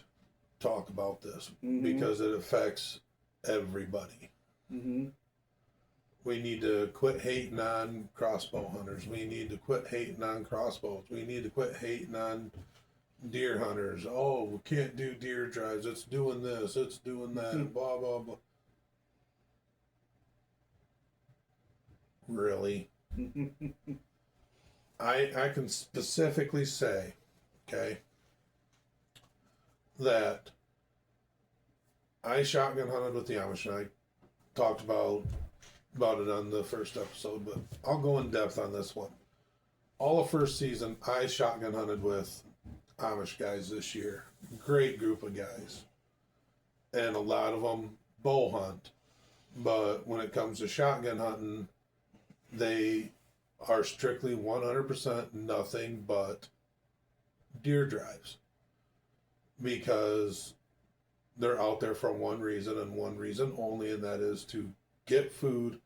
talk about this because it affects everybody. We need to quit hating on crossbow hunters. We need to quit hating on crossbows. We need to quit hating on deer hunters. Oh, we can't do deer drives. It's doing this. It's doing that. Blah, blah, blah. Really? I can specifically say, okay, that I shotgun hunted with the Amish, and I talked about it on the first episode, but I'll go in depth on this one. All of first season, I shotgun hunted with Amish guys this year. Great group of guys. And a lot of them bow hunt. But when it comes to shotgun hunting, they are strictly 100% nothing but deer drives. Because they're out there for one reason and one reason only, and that is to get food,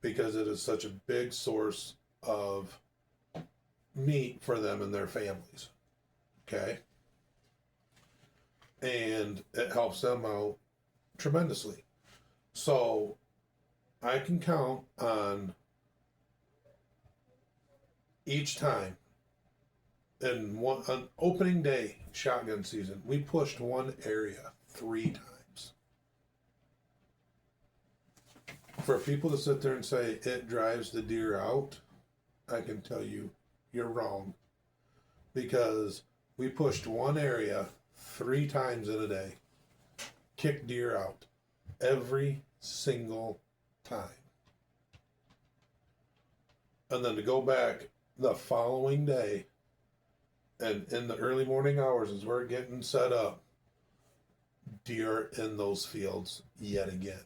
because it is such a big source of meat for them and their families. Okay? And it helps them out tremendously. So I can count on each time on opening day shotgun season, we pushed one area 3 times. For people to sit there and say it drives the deer out, I can tell you you're wrong, because we pushed one area 3 times in a day, kicked deer out every single time. And then to go back the following day, and in the early morning hours as we're getting set up, deer in those fields yet again.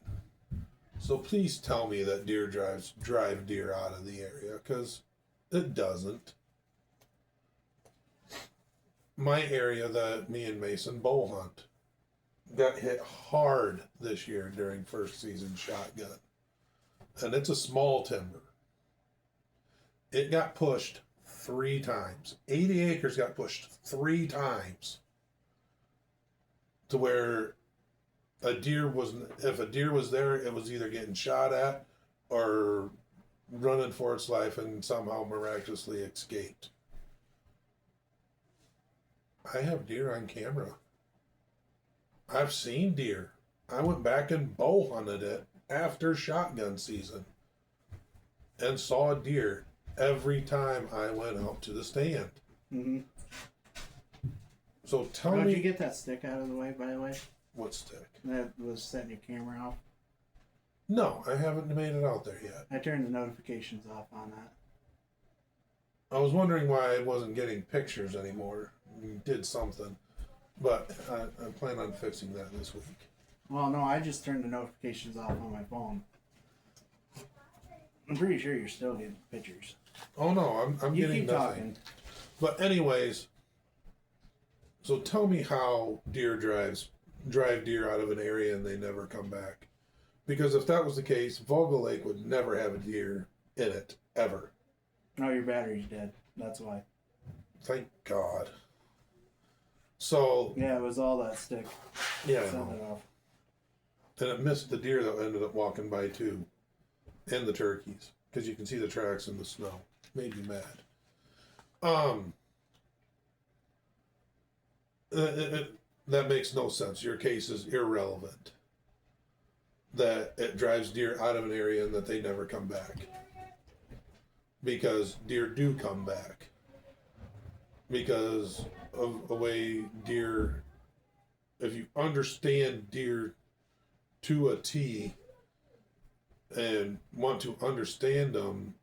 So please tell me that deer drives drive deer out of the area, because it doesn't. My area that me and Mason bow hunt got hit hard this year during first season shotgun. And it's a small timber. It got pushed 3 times. 80 acres got pushed 3 times. To where if a deer was there, it was either getting shot at or running for its life and somehow miraculously escaped. I have deer on camera. I've seen deer. I went back and bow hunted it after shotgun season. and saw a deer every time I went out to the stand. Mm-hmm. So tell How'd me... you get that stick out of the way, by the way? What stick? That was setting your camera off. No, I haven't made it out there yet. I turned the notifications off on that. I was wondering why I wasn't getting pictures anymore. You did something. But I plan on fixing that this week. Well, no, I just turned the notifications off on my phone. I'm pretty sure you're still getting pictures. Oh no, I'm You getting keep nothing. talking. But anyways, so tell me how deer drive deer out of an area and they never come back. Because if that was the case, Volga Lake would never have a deer in it, ever. No, your battery's dead. That's why. Thank God. So... Yeah, it was all that stick. Yeah, I Send know. it off. And it missed the deer that ended up walking by too. And the turkeys. Because you can see the tracks in the snow. Made me mad. That makes no sense. Your case is irrelevant. That it drives deer out of an area and that they never come back. Because deer do come back. Because of the way deer, if you understand deer to a T and want to understand them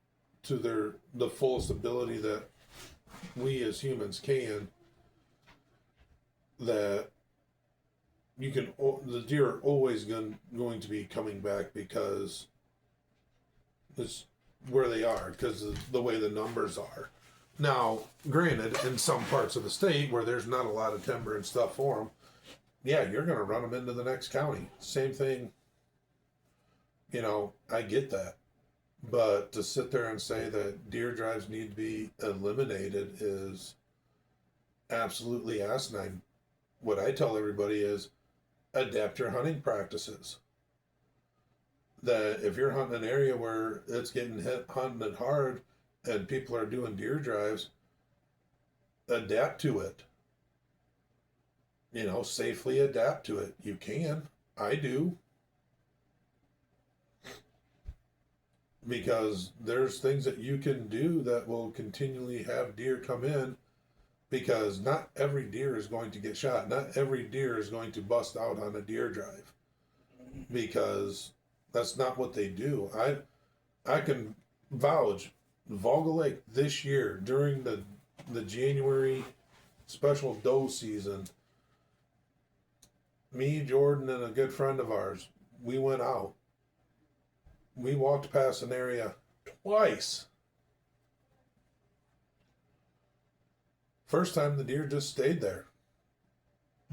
to the fullest ability that we as humans can, that the deer are always going to be coming back because it's where they are, because of the way the numbers are. Now, granted, in some parts of the state where there's not a lot of timber and stuff for them, yeah, you're going to run them into the next county. Same thing, I get that. But to sit there and say that deer drives need to be eliminated is absolutely asinine. What I tell everybody is adapt your hunting practices. That if you're hunting an area where it's getting hunted hard and people are doing deer drives, adapt to it. Safely adapt to it. You can. I do. Because there's things that you can do that will continually have deer come in, because not every deer is going to get shot. Not every deer is going to bust out on a deer drive, because that's not what they do. I can vouch, Volga Lake this year during the January special doe season, me, Jordan, and a good friend of ours, we went out. We walked past an area twice. First time the deer just stayed there.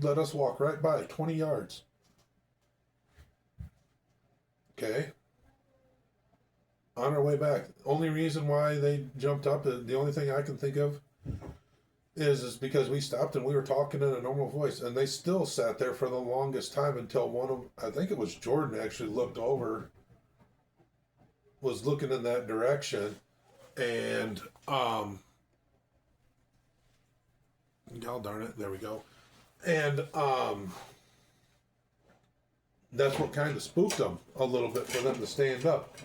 Let us walk right by, 20 yards. Okay. On our way back. Only reason why they jumped up, the only thing I can think of is because we stopped and we were talking in a normal voice, and they still sat there for the longest time until one of, I think it was Jordan, actually looked over, was looking in that direction, and oh darn it, there we go. And that's what kind of spooked them a little bit for them to stand up.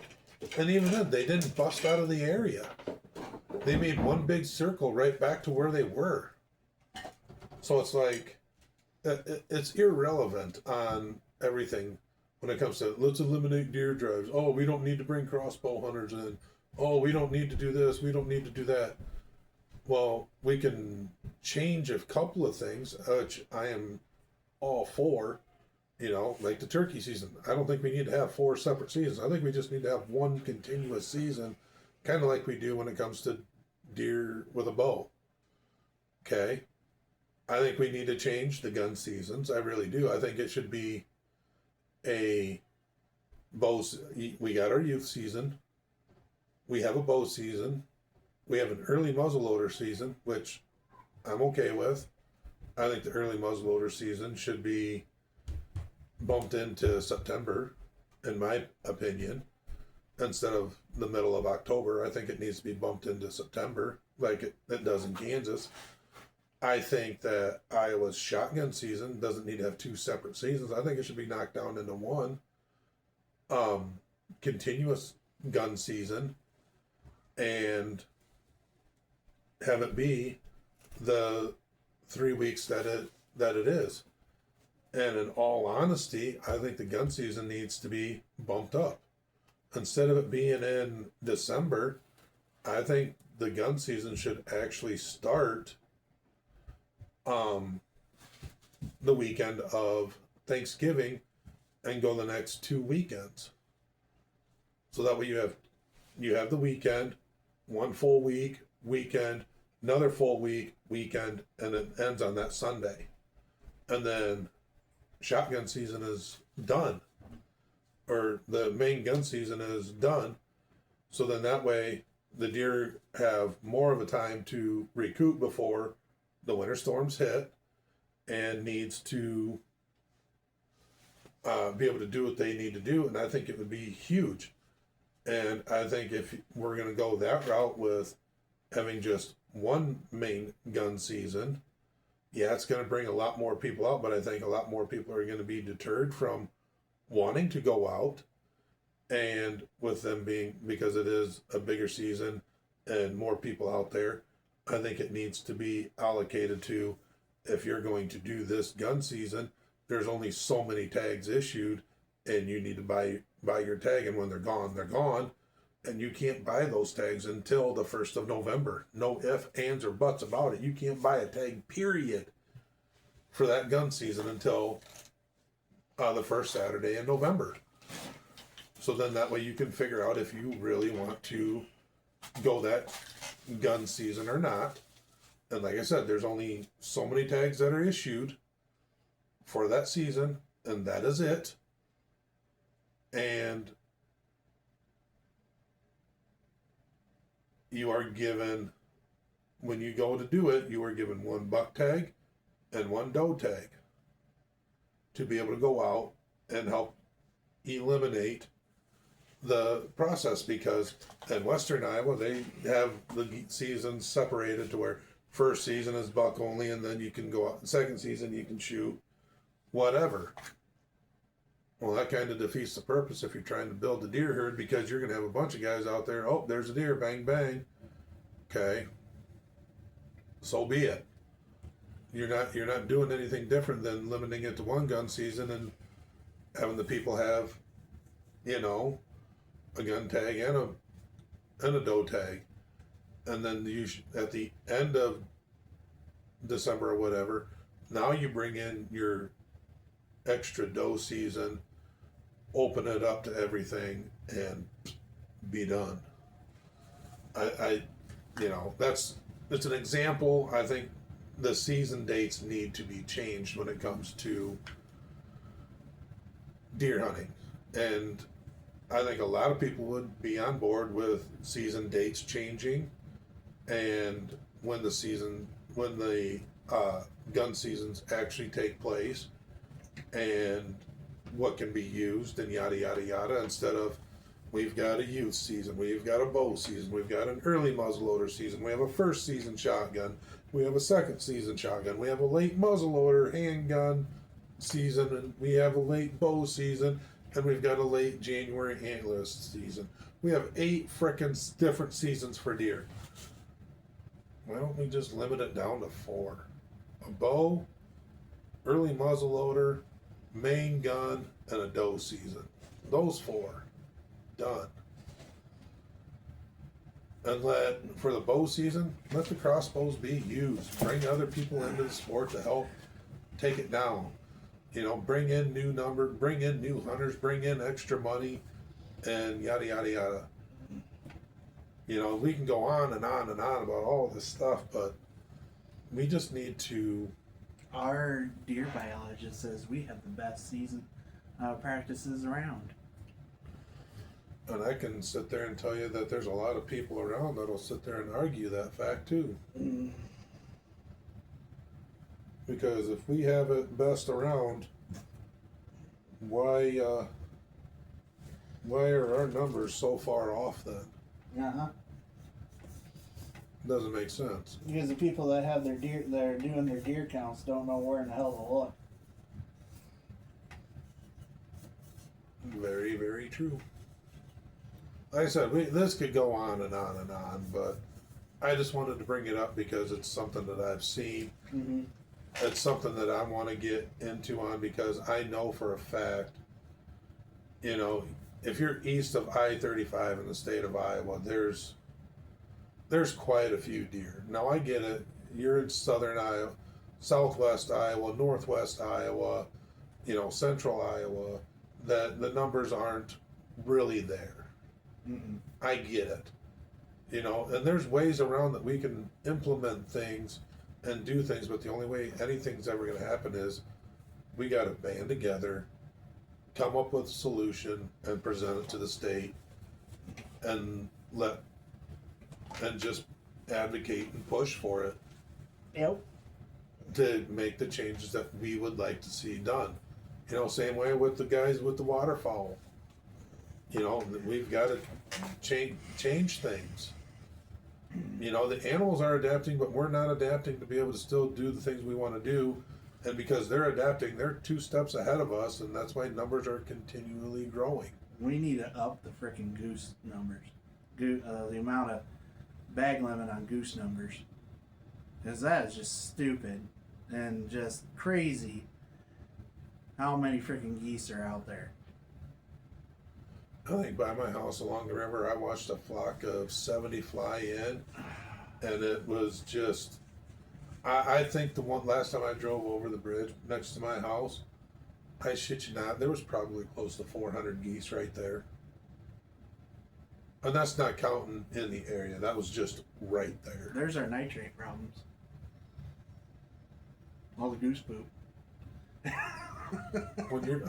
And even then, they didn't bust out of the area. They made one big circle right back to where they were. So it's like, it's irrelevant on everything when it comes to, let's eliminate deer drives. Oh, we don't need to bring crossbow hunters in. Oh, we don't need to do this. We don't need to do that. Well, we can change a couple of things, which I am all for. Like the turkey season. I don't think we need to have 4 separate seasons. I think we just need to have one continuous season, kind of like we do when it comes to deer with a bow. Okay? I think we need to change the gun seasons. I really do. I think it should be a bow. We got our youth season. We have a bow season. We have an early muzzleloader season, which I'm okay with. I think the early muzzleloader season should be bumped into September, in my opinion, instead of the middle of October. I think it needs to be bumped into September, like it does in Kansas. I think that Iowa's shotgun season doesn't need to have 2 separate seasons. I think it should be knocked down into one. Continuous gun season. and have it be the 3 weeks that it is. And in all honesty, I think the gun season needs to be bumped up. Instead of it being in December, I think the gun season should actually start the weekend of Thanksgiving and go the next 2 weekends. So that way you have the weekend, one full weekend, another full weekend, and it ends on that Sunday. And then shotgun season is done. Or the main gun season is done. So then that way the deer have more of a time to recoup before the winter storms hit, and needs to be able to do what they need to do. And I think it would be huge. And I think if we're going to go that route with having just one main gun season, yeah, it's going to bring a lot more people out, but I think a lot more people are going to be deterred from wanting to go out. And with them being, because it is a bigger season and more people out there, I think it needs to be allocated to, if you're going to do this gun season, there's only so many tags issued, and you need to buy your tag, and when they're gone, and you can't buy those tags until the 1st of November. No ifs, ands, or buts about it. You can't buy a tag, period, for that gun season until the first Saturday in November. So then that way you can figure out if you really want to go that gun season or not. And like I said, there's only so many tags that are issued for that season, and that is it. And you are given, when you go to do it, you are given one buck tag and one doe tag to be able to go out and help eliminate the process. Because in Western Iowa, they have the seasons separated to where first season is buck only, and then you can go out. Second season, you can shoot whatever. Well, that kind of defeats the purpose if you're trying to build a deer herd, because you're going to have a bunch of guys out there. Oh, there's a deer, bang, bang. Okay. So be it. You're not doing anything different than limiting it to one gun season and having the people have, a gun tag and a doe tag. And then at the end of December or whatever, now you bring in your extra doe season, open it up to everything, and be done. It's an example. I think the season dates need to be changed when it comes to deer hunting. And I think a lot of people would be on board with season dates changing, and when the gun seasons actually take place, and what can be used, and yada yada yada, instead of we've got a youth season, we've got a bow season, we've got an early muzzleloader season, we have a first season shotgun, we have a second season shotgun, we have a late muzzleloader handgun season, and we have a late bow season, and we've got a late January antlerless season. We have 8 frickin' different seasons for deer. Why don't we just limit it down to 4? A bow, early muzzleloader, main gun, and a doe season. Those 4. Done. And for the bow season, let the crossbows be used. Bring other people into the sport to help take it down. Bring in new bring in new hunters, bring in extra money, and yada yada yada. We can go on and on and on about all this stuff, but we just need to. Our deer biologist says we have the best season practices around. And I can sit there and tell you that there's a lot of people around that'll sit there and argue that fact too. Mm. Because if we have it best around, why are our numbers so far off then? Uh-huh. Doesn't make sense. Because the people that have their deer, that are doing their deer counts, don't know where in the hell to look. Very, very true. like I said, this could go on and on and on, but I just wanted to bring it up because it's something that I've seen. Mm-hmm. It's something that I want to get into on because I know for a fact, if you're east of I-35 in the state of Iowa, there's quite a few deer. Now I get it. You're in southern Iowa, southwest Iowa, northwest Iowa, central Iowa. That the numbers aren't really there. Mm-mm. I get it. And there's ways around that we can implement things and do things, but the only way anything's ever going to happen is we got to band together, come up with a solution, and present it to the state, and just advocate and push for it. Yep. To make the changes that we would like to see done. Same way with the guys with the waterfowl. We've got to change things. The animals are adapting, but we're not adapting to be able to still do the things we want to do. And because they're adapting, they're 2 steps ahead of us, and that's why numbers are continually growing. We need to up the freaking goose numbers. The amount of bag limit on goose numbers. Because that is just stupid and just crazy how many freaking geese are out there. I think by my house along the river, I watched a flock of 70 fly in, and it was just, I think the one last time I drove over the bridge next to my house, I shit you not, there was probably close to 400 geese right there. And that's not counting in the area. That was just right there. There's our nitrate problems. All the goose poop. When you're,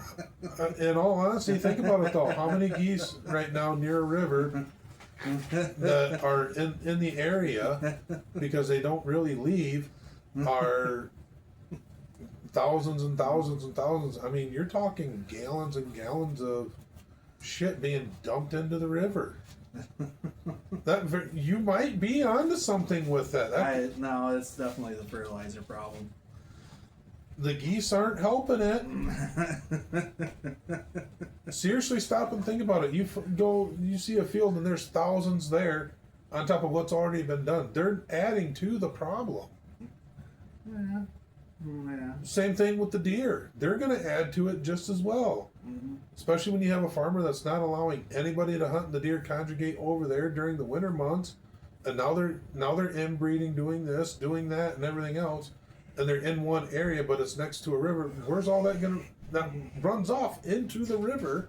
in all honesty, think about it though. How many geese right now near a river that are in the area because they don't really leave are thousands and thousands and thousands. I mean, you're talking gallons and gallons of shit being dumped into the river. You might be onto something with that. No, it's definitely the fertilizer problem. The geese aren't helping it. Seriously, stop and think about it. You see a field and there's thousands there on top of what's already been done. They're adding to the problem. Yeah. Yeah. Same thing with the deer. They're going to add to it just as well. Mm-hmm. Especially when you have a farmer that's not allowing anybody to hunt the deer congregate over there during the winter months, and now they're inbreeding, doing this, doing that, and everything else. And they're in one area, but it's next to a river. Where's all that that runs off into the river?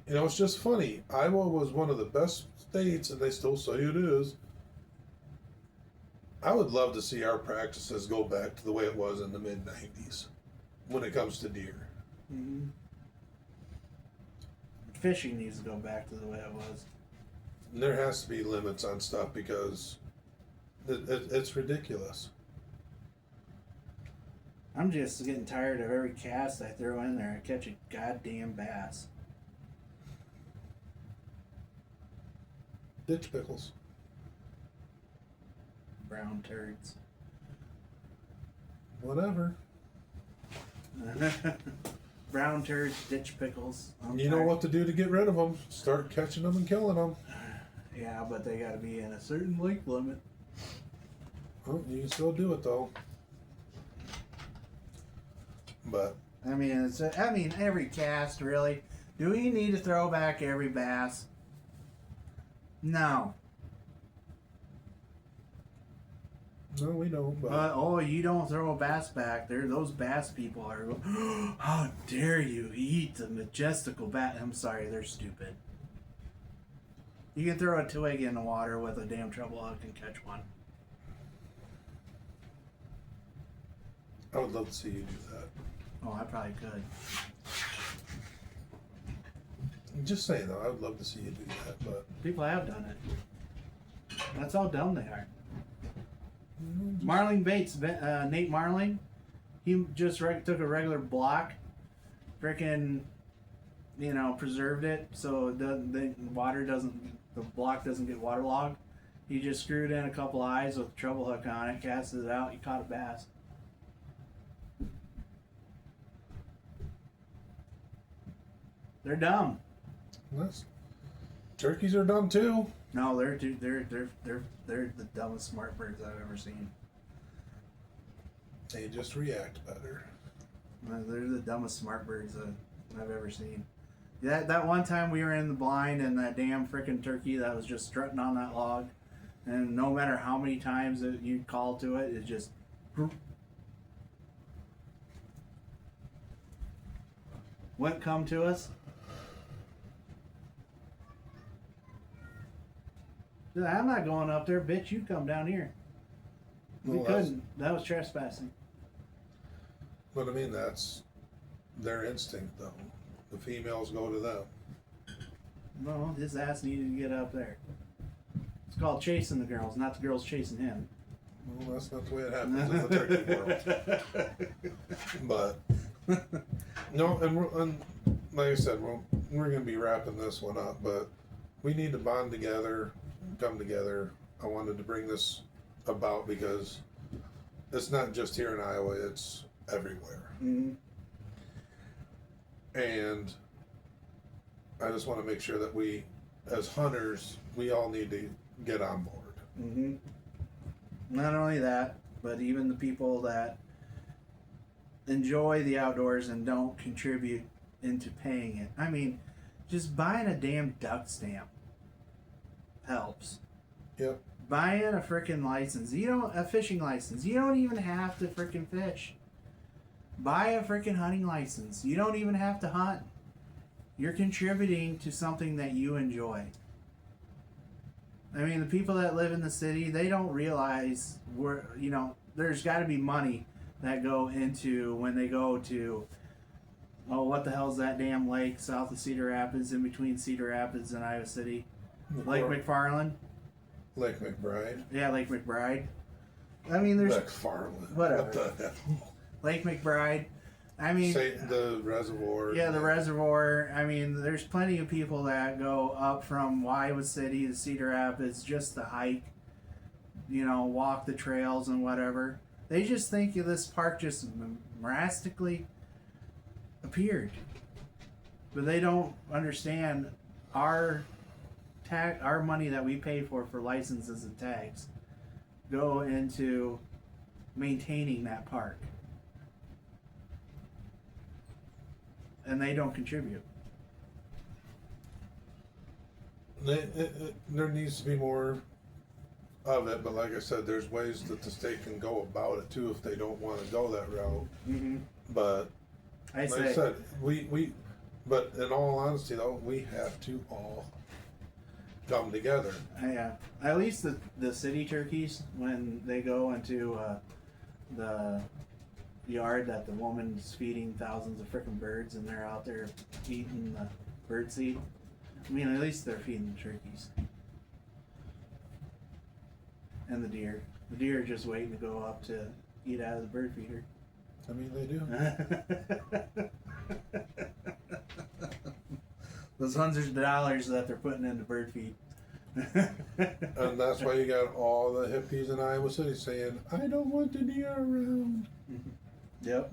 It's just funny. Iowa was one of the best states, and they still say it is. I would love to see our practices go back to the way it was in the mid-90s when it comes to deer. Mm-hmm. Fishing needs to go back to the way it was. And there has to be limits on stuff because it's ridiculous. I'm just getting tired of every cast I throw in there and catch a goddamn bass. Ditch pickles. Brown turds. Whatever. Brown turds, ditch pickles. You know what to do to get rid of them. Start catching them and killing them. Yeah, but they gotta be in a certain length limit. Well, you can still do it though. But I mean, every cast really. Do we need to throw back every bass? No. no, we don't. But You don't throw a bass back there. Those bass people are. How dare you eat the majestical bass? I'm sorry, they're stupid. You can throw a twig in the water with a damn treble hook and catch one. I would love to see you do that. Oh, I probably could. Just saying though, I would love to see you do that. But People have done it. That's how dumb they are. Marling Bates, Nate Marling, he just took a regular block, frickin', preserved it so the block doesn't get waterlogged. He just screwed in a couple eyes with a treble hook on it, casted it out, he caught a bass. They're dumb. Turkeys are dumb too. No, they're the dumbest smart birds I've ever seen. They just react better. They're the dumbest smart birds that I've ever seen. That one time we were in the blind and that damn frickin' turkey that was just strutting on that log, and no matter how many times that you call to it, it just. Wouldn't come to us. I'm not going up there, bitch. You come down here. We couldn't. That was trespassing. But I mean, that's their instinct, though. The females go to them. No, his ass needed to get up there. It's called chasing the girls, not the girls chasing him. Well, that's not the way it happens in the turkey world. But no, and like I said, we're going to be wrapping this one up. But we need to bond together, come together. I wanted to bring this about because it's not just here in Iowa; it's everywhere. Mm-hmm. And I just want to make sure that we, as hunters, we all need to get on board. Mm-hmm. Not only that, but even the people that enjoy the outdoors and don't contribute into paying it. I mean, just buying a damn duck stamp helps. Yep. Buying a freaking license. A fishing license. You don't even have to freaking fish. Buy a freaking hunting license. You don't even have to hunt. You're contributing to something that you enjoy. I mean, the people that live in the city, they don't realize there's got to be money that go into when they go to, what the hell's that damn lake south of Cedar Rapids, in between Cedar Rapids and Iowa City? Lake McFarland? Lake McBride. Yeah, Lake McBride. I mean, there's... McFarland. Whatever. What the hell? Lake McBride. I mean... the reservoir. Yeah, the reservoir. I mean, there's plenty of people that go up from Iowa City to Cedar Rapids just to hike, walk the trails and whatever. They just think this park just miraculously appeared. But they don't understand our money that we pay for licenses and tags go into maintaining that park. And they don't contribute. There needs to be more of it, but like I said, there's ways that the state can go about it too if they don't want to go that route. Mm-hmm. But I said, but in all honesty though, we have to all come together. Yeah, at least the city turkeys, when they go into the yard that the woman's feeding thousands of freaking birds and they're out there eating the bird seed. I mean, at least they're feeding the turkeys. And the deer. The deer are just waiting to go up to eat out of the bird feeder. I mean, they do. Those hundreds of dollars that they're putting into bird feed. And that's why you got all the hippies in Iowa City saying, I don't want the deer around. Yep.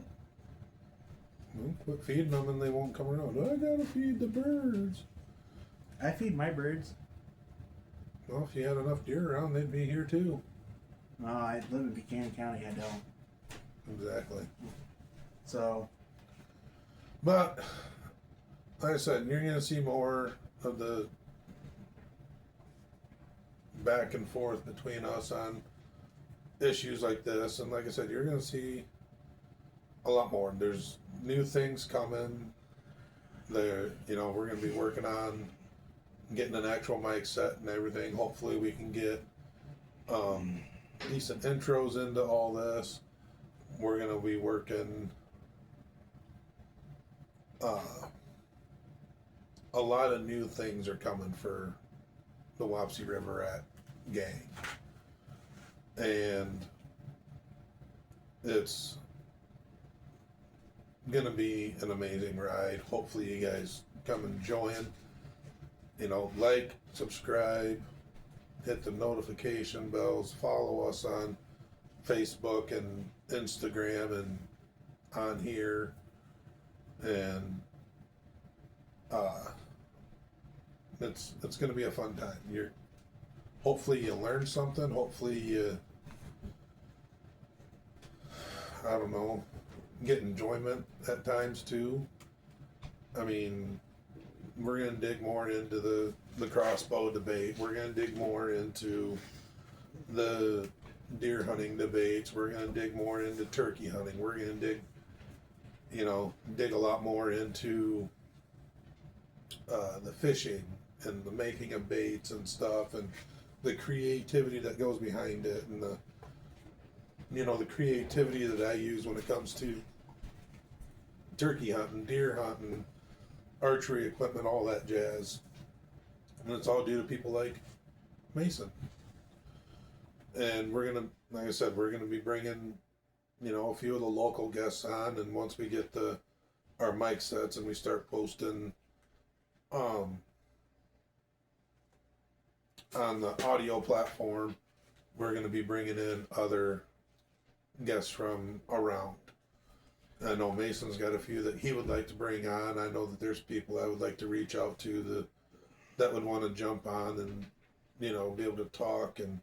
Well, quit feeding them and they won't come around. I gotta feed the birds. I feed my birds. Well, if you had enough deer around, they'd be here too. No, I live in Buchanan County. I don't. Exactly. So. But, like I said, you're going to see more of the back and forth between us on issues like this. And like I said, you're going to see a lot more. There's new things coming. We're going to be working on getting an actual mic set and everything. Hopefully we can get decent intros into all this. We're going to be working a lot of new things are coming for the Wapsie River Rat gang. And it's going to be an amazing ride. Hopefully you guys come and join. Like, subscribe, hit the notification bells, follow us on Facebook and Instagram and on here. And it's going to be a fun time. Hopefully you learn something. Hopefully you, I don't know, get enjoyment at times too. I mean, we're going to dig more into the crossbow debate. We're going to dig more into the deer hunting debates. We're going to dig more into turkey hunting. We're going to dig a lot more into the fishing and the making of baits and stuff, and the creativity that goes behind it, and the creativity that I use when it comes to turkey hunting, deer hunting, archery equipment, all that jazz. And it's all due to people like Mason. And we're gonna, like I said, we're gonna be bringing, a few of the local guests on, and once we get our mic sets and we start posting on the audio platform, we're going to be bringing in other guests from around. I know Mason's got a few that he would like to bring on. I know that there's people I would like to reach out to that would want to jump on and, be able to talk and,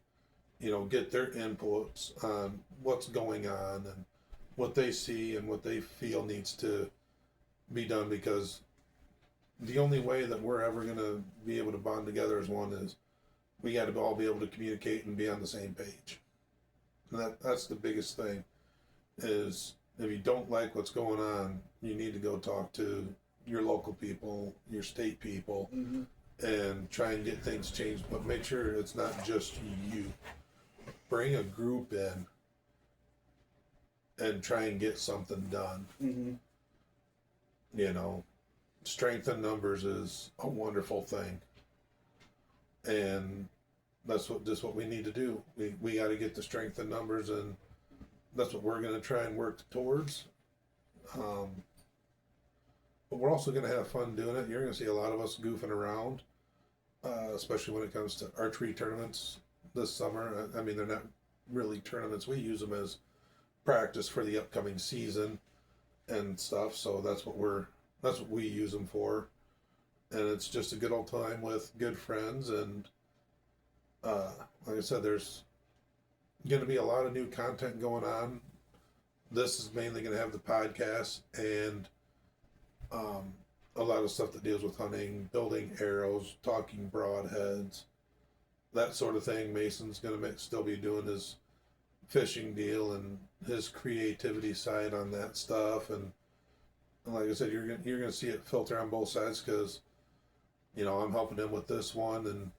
get their inputs on what's going on and what they see and what they feel needs to be done, because the only way that we're ever going to be able to bond together as one is we got to all be able to communicate and be on the same page. And that's the biggest thing, is if you don't like what's going on, you need to go talk to your local people, your state people, and try and get things changed. But make sure it's not just you. Bring a group in and try and get something done. Strength in numbers is a wonderful thing. And that's what we need to do. We got to get the strength in numbers, and that's what we're going to try and work towards. But we're also going to have fun doing it. You're going to see a lot of us goofing around, especially when it comes to archery tournaments this summer. I mean, they're not really tournaments. We use them as practice for the upcoming season and stuff. So that's what we use them for. And it's just a good old time with good friends. And like I said, there's going to be a lot of new content going on. This is mainly going to have the podcast and a lot of stuff that deals with hunting, building arrows, talking broadheads, that sort of thing. Mason's going to still be doing his fishing deal and his creativity side on that stuff. And like I said, you're going to see it filter on both sides, because I'm helping him with this one, and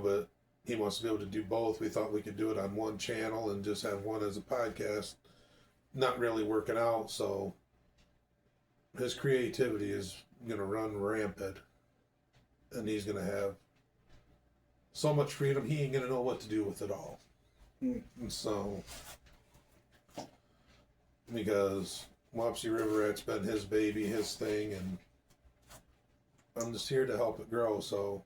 but he wants to be able to do both. We thought we could do it on one channel and just have one as a podcast. Not really working out, so his creativity is going to run rampant, and he's going to have so much freedom, he ain't going to know what to do with it all. And so, because Wapsie River Rat's been his baby, his thing, and I'm just here to help it grow. So,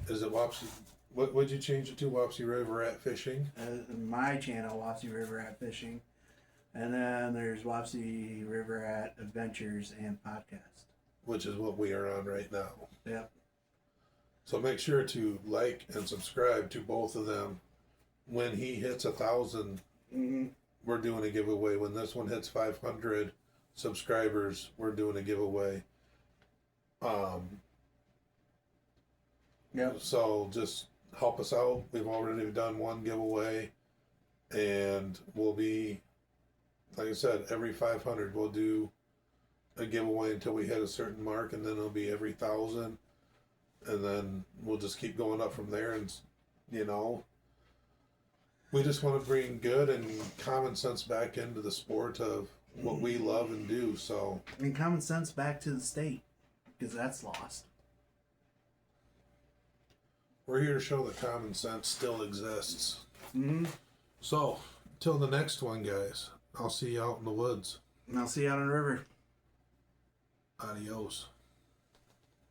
is it Wapsie? What would you change it to? Wapsie River Rat Fishing? My channel, Wapsie River Rat Fishing, and then there's Wapsie River Rat Adventures and Podcast, which is what we are on right now. Yep. So make sure to like and subscribe to both of them. When he hits 1,000, we're doing a giveaway. When this one hits 500 subscribers, we're doing a giveaway. So just help us out. We've already done one giveaway, and we'll be, like I said, every 500 we'll do a giveaway until we hit a certain mark, and then it'll be every 1,000, and then we'll just keep going up from there. And we just want to bring good and common sense back into the sport of what we love and do. So, and common sense back to the state, because that's lost. We're here to show that common sense still exists. So, till the next one, guys, I'll see you out in the woods. And I'll see you out on the river. Adios.